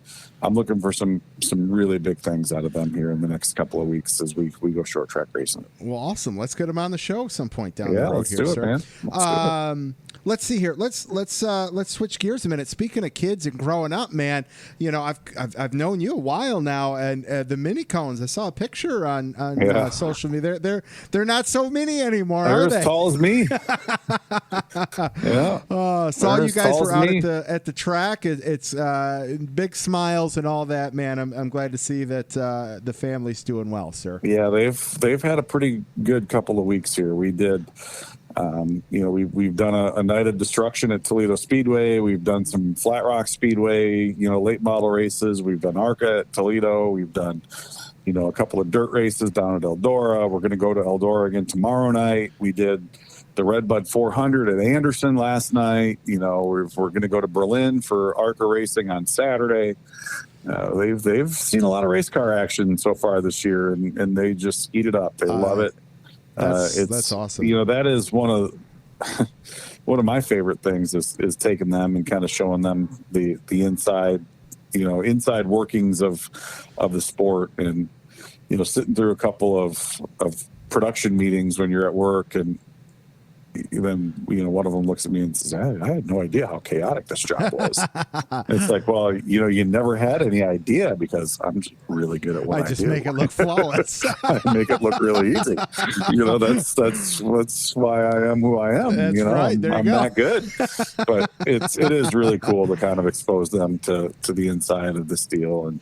I'm looking for some really big things out of them here in the next couple of weeks as we go short track racing. Well, awesome. Let's get them on the show some point down the road let's here, do it, sir. Man. Let's do it. Let's see here. Let's switch gears a minute. Speaking of kids and growing up, man, I've known you a while now, and the mini cones. I saw a picture on social media. They're not so mini anymore, they're are they? As tall as me. Saw you guys were out at the track. It's big smiles and all that, man. I'm glad to see that the family's doing well, sir. Yeah, they've had a pretty good couple of weeks here. We did. We've done a night of destruction at Toledo Speedway. We've done some Flat Rock Speedway, late model races. We've done ARCA at Toledo. We've done, a couple of dirt races down at Eldora. We're going to go to Eldora again tomorrow night. We did the Redbud 400 at Anderson last night. We're going to go to Berlin for ARCA racing on Saturday. They've seen a lot of race car action so far this year, and they just eat it up. They love it. That's awesome. That is one of my favorite things is taking them and kind of showing them the inside, inside workings of the sport, and sitting through a couple of production meetings when you're at work, and then one of them looks at me and says, I had no idea how chaotic this job was. It's like, well, you never had any idea, because I'm just really good at what I do. I just make it look flawless. I make it look really easy. That's why I am who I am. That's right. I'm not good, but it is really cool to kind of expose them to the inside of this deal. And,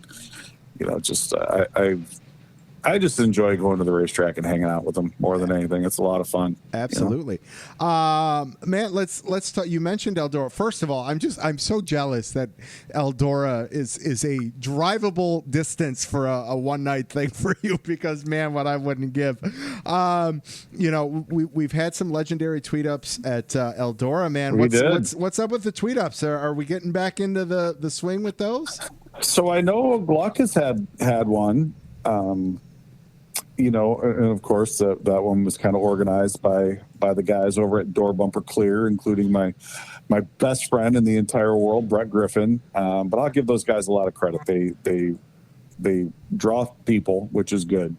I just enjoy going to the racetrack and hanging out with them more than anything. It's a lot of fun. Absolutely. Man, let's talk. You mentioned Eldora. First of all, I'm so jealous that Eldora is a drivable distance for a one night thing for you, because man, what I wouldn't give. We've had some legendary tweet ups at Eldora, man. What's up with the tweet ups? Are we getting back into the swing with those? So I know Gluck has had one. And of course that one was kind of organized by the guys over at Door Bumper Clear, including my best friend in the entire world, Brett Griffin. But I'll give those guys a lot of credit. They draw people, which is good.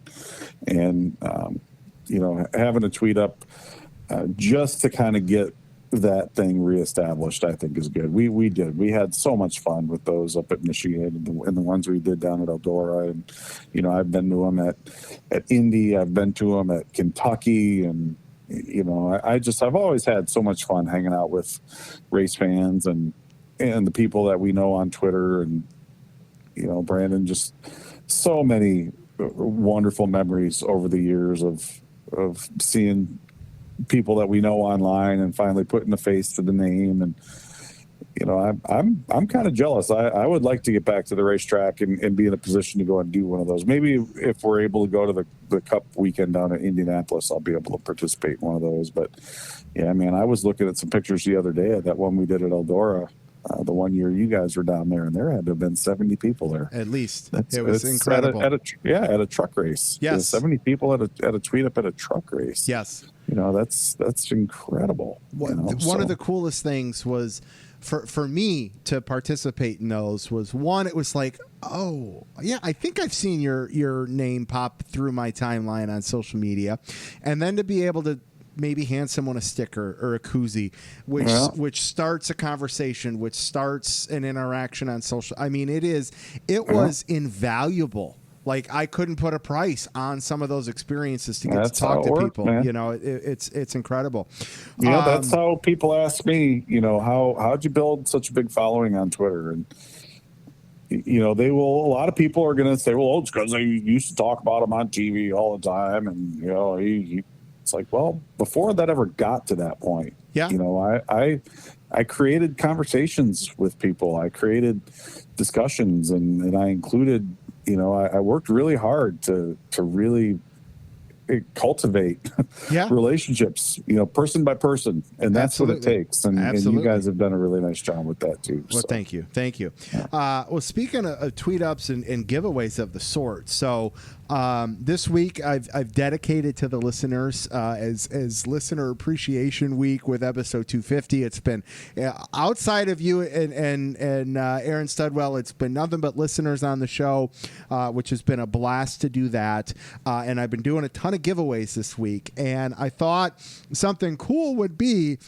And, having a tweet up just to kind of get that thing reestablished, I think is good. We did. We had so much fun with those up at Michigan and the ones we did down at Eldora. And, I've been to them at Indy. I've been to them at Kentucky. And, I've always had so much fun hanging out with race fans and the people that we know on Twitter. And, Brandon, just so many wonderful memories over the years of seeing people that we know online and finally putting a face to the name. And I'm kind of jealous. I would like to get back to the racetrack and be in a position to go and do one of those. Maybe if we're able to go to the Cup weekend down in Indianapolis, I'll be able to participate in one of those. But yeah, man, I was looking at some pictures the other day of that one we did at Eldora. The one year you guys were down there, and there had to have been 70 people there. At least. It was incredible. At a truck race. Yes. 70 people at a tweet up at a truck race. Yes. That's incredible. One of the coolest things was for me to participate in those was, one, it was like, oh yeah, I think I've seen your name pop through my timeline on social media, and then to be able to maybe hand someone a sticker or a koozie, which starts a conversation, which starts an interaction on social. I mean, it was invaluable. Like, I couldn't put a price on some of those experiences to get to talk to people. Man. It's incredible. That's how people ask me, how'd you build such a big following on Twitter? And, a lot of people are going to say, well, it's because they used to talk about him on TV all the time. And, it's like, well, before that ever got to that point, I created conversations with people. I created discussions, and I included, I worked really hard to really cultivate relationships, person by person, and that's Absolutely. what it takes. And you guys have done a really nice job with that too. Well, thank you. Yeah. Well, speaking of tweet ups and giveaways of the sort, so this week I've dedicated to the listeners as Listener Appreciation Week with episode 250. It's been outside of you and Aaron Studwell. It's been nothing but listeners on the show, which has been a blast to do that. And I've been doing a ton of giveaways this week, and I thought something cool would be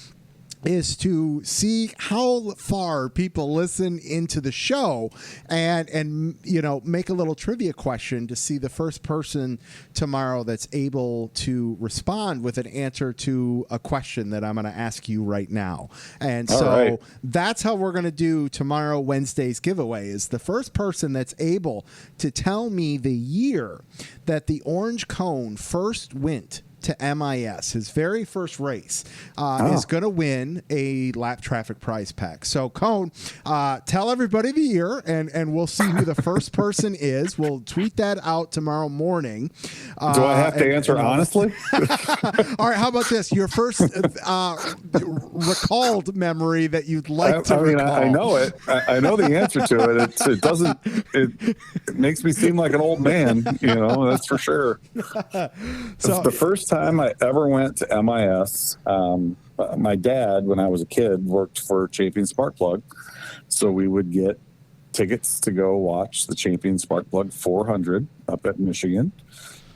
is to see how far people listen into the show and make a little trivia question to see the first person tomorrow that's able to respond with an answer to a question that I'm going to ask you right now. And so that's how we're going to do tomorrow, Wednesday's giveaway, is the first person that's able to tell me the year that the Orange Cone first went to MIS, his very first race, is going to win a lap traffic prize pack. So, Cone, tell everybody the year, and we'll see who the first person is. We'll tweet that out tomorrow morning. Do I have to answer honestly? All right, how about this? Your first recalled memory that you'd like to recall. I know it. I know the answer to it. It doesn't. It makes me seem like an old man. That's for sure. So the first time I ever went to MIS, my dad, when I was a kid, worked for Champion Sparkplug, so we would get tickets to go watch the Champion Sparkplug 400 up at Michigan.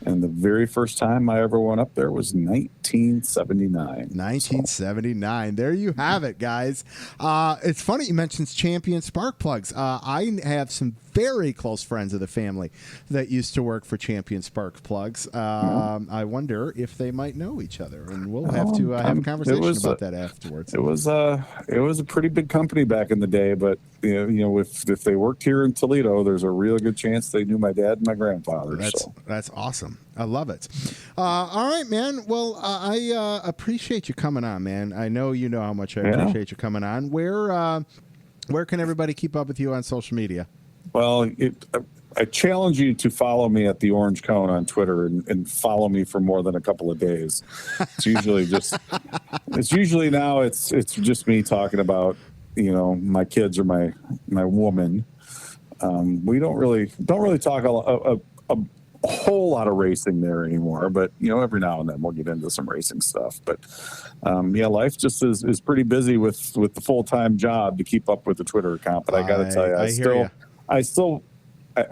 And the very first time I ever went up there was 1979. 1979. There you have it, guys. It's funny you mentioned Champion Spark Plugs. I have some very close friends of the family that used to work for Champion Spark Plugs. I wonder if they might know each other, and we'll have to have a conversation about that afterwards. It was a pretty big company back in the day, but if they worked here in Toledo, there's a real good chance they knew my dad and my grandfather. That's awesome. I love it. All right, man. Well, I appreciate you coming on, man. I know you know how much I appreciate you coming on. Where can everybody keep up with you on social media? Well, I challenge you to follow me at the Orange Cone on Twitter and follow me for more than a couple of days. It's usually it's just me talking about, my kids or my woman. We don't really talk a whole lot of racing there anymore, but every now and then we'll get into some racing stuff. But life just is pretty busy with the full-time job to keep up with the Twitter account. But I got to tell you,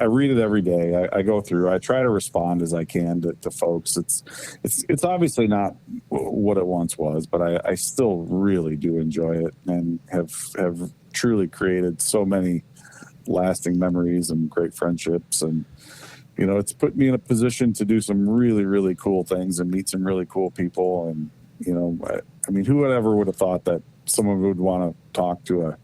I read it every day. I go through. I try to respond as I can to folks. It's obviously not what it once was, but I still really do enjoy it and have truly created so many lasting memories and great friendships. And it's put me in a position to do some really, really cool things and meet some really cool people. And who would have thought that someone would want to talk to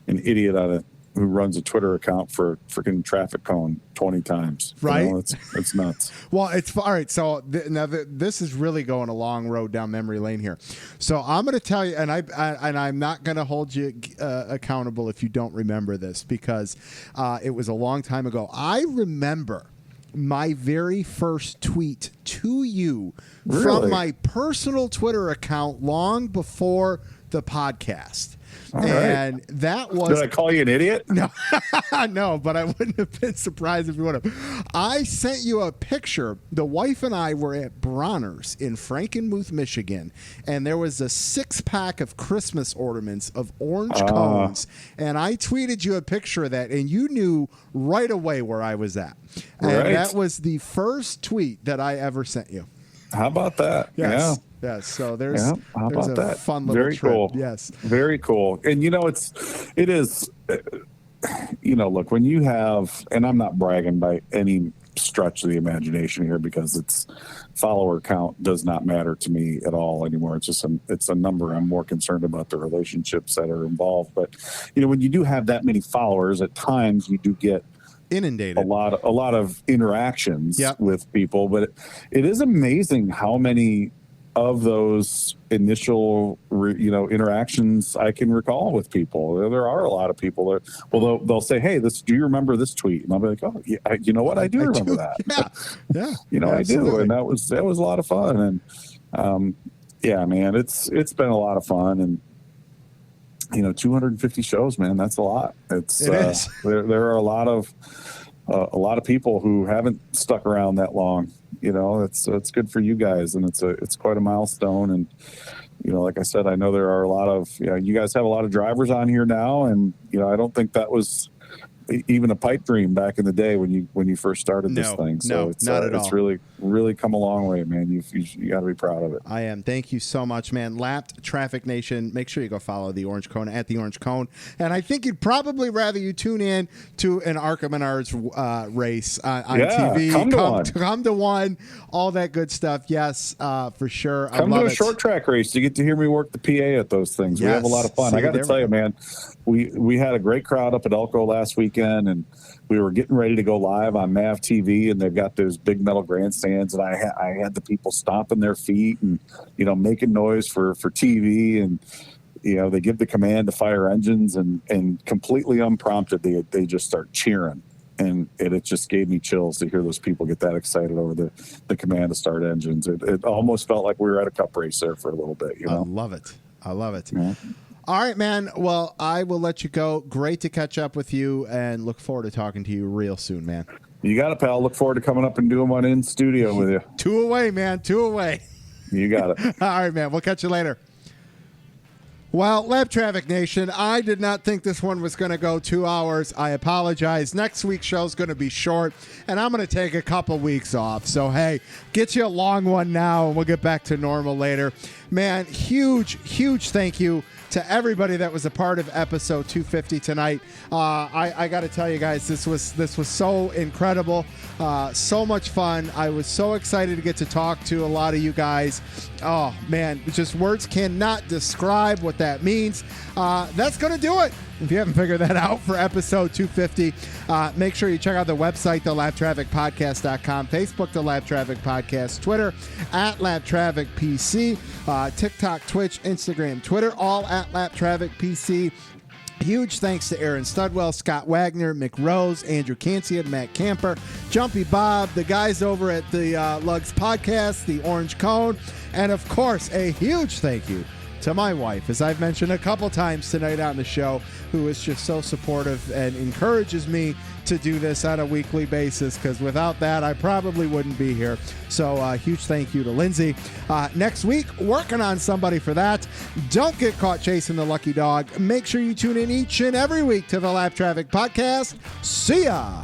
an idiot who runs a Twitter account for freaking traffic cone 20 times. Right. It's nuts. Well, it's all right. So now this is really going a long road down memory lane here. So I'm going to tell you, and I'm not going to hold you accountable if you don't remember this, because it was a long time ago. I remember my very first tweet to you from my personal Twitter account long before the podcast. And that was... Did I call you an idiot? No, no, but I wouldn't have been surprised if you would have. I sent you a picture. The wife and I were at Bronner's in Frankenmuth, Michigan, and there was a 6-pack of Christmas ornaments of orange cones, and I tweeted you a picture of that, and you knew right away where I was at. And that was the first tweet that I ever sent you. How about that? Yes. Yeah. Yes, so there's how about that? Fun little Very trip. cool. Yes, very cool. And it is. Look, when you have, and I'm not bragging by any stretch of the imagination here, because it's follower count does not matter to me at all anymore. It's just it's a number. I'm more concerned about the relationships that are involved. But when you do have that many followers, at times you do get inundated a lot of interactions with people. But it is amazing how many of those initial, interactions I can recall with people. There are a lot of people that, they'll say, "Hey, do you remember this tweet?" And I'll be like, "Oh, yeah, you know what? I do remember that." Yeah, I do, and that was a lot of fun. And man, it's been a lot of fun. And 250 shows, man, that's a lot. It is. There are a lot of people who haven't stuck around that long. It's good for you guys, and it's quite a milestone. And like I said, I know there are a lot of you guys have a lot of drivers on here now, and I don't think that was even a pipe dream back in the day when you first started this thing. So it's not at all. It's really come a long way, man. You got to be proud of it. I am. Thank you so much, man. Lapped Traffic Nation. Make sure you go follow the Orange Cone at the Orange Cone. And I think you'd probably rather you tune in to an ARCA Menards race on TV. Come to one. All that good stuff. Yes, for sure. Come to a short track race. You get to hear me work the PA at those things. Yes. We have a lot of fun. I got to tell you, man, we had a great crowd up at Elko last weekend, and we were getting ready to go live on MAV TV, and they've got those big metal grandstands, and I had the people stomping their feet and making noise for TV, and they give the command to fire engines, and completely unprompted they just start cheering, and it just gave me chills to hear those people get that excited over the command to start engines. It almost felt like we were at a cup race there for a little bit. I love it. Yeah. All right, man. Well, I will let you go. Great to catch up with you, and look forward to talking to you real soon, man. You got it, pal. Look forward to coming up and doing one in studio with you. 2 away, man. 2 away. You got it. All right, man. We'll catch you later. Well, Lab Traffic Nation, I did not think this one was going to go 2 hours. I apologize. Next week's show is going to be short, and I'm going to take a couple weeks off. So, hey, get you a long one now, and we'll get back to normal later. Man, huge thank you to everybody that was a part of episode 250 tonight. I got to tell you guys, this was so incredible, so much fun. I was so excited to get to talk to a lot of you guys. Oh man, just words cannot describe what that means. That's gonna do it if you haven't figured that out for episode 250, make sure you check out the website, thelabtrafficpodcast.com, Facebook, The Lab Traffic Podcast, Twitter, at Lab Traffic PC, TikTok, Twitch, Instagram, Twitter, all at Lab Traffic PC. Huge thanks to Aaron Studwell, Scott Wagner, Mick Rose, Andrew Khantzian, Matt Camper, Jumpy Bob, the guys over at the Lugs podcast, the Orange Cone, and of course, a huge thank you to my wife, as I've mentioned a couple times tonight on the show, who is just so supportive and encourages me to do this on a weekly basis, because without that, I probably wouldn't be here. So huge thank you to Lindsay. Next week, working on somebody for that. Don't get caught chasing the lucky dog. Make sure you tune in each and every week to the Lab Traffic Podcast. See ya!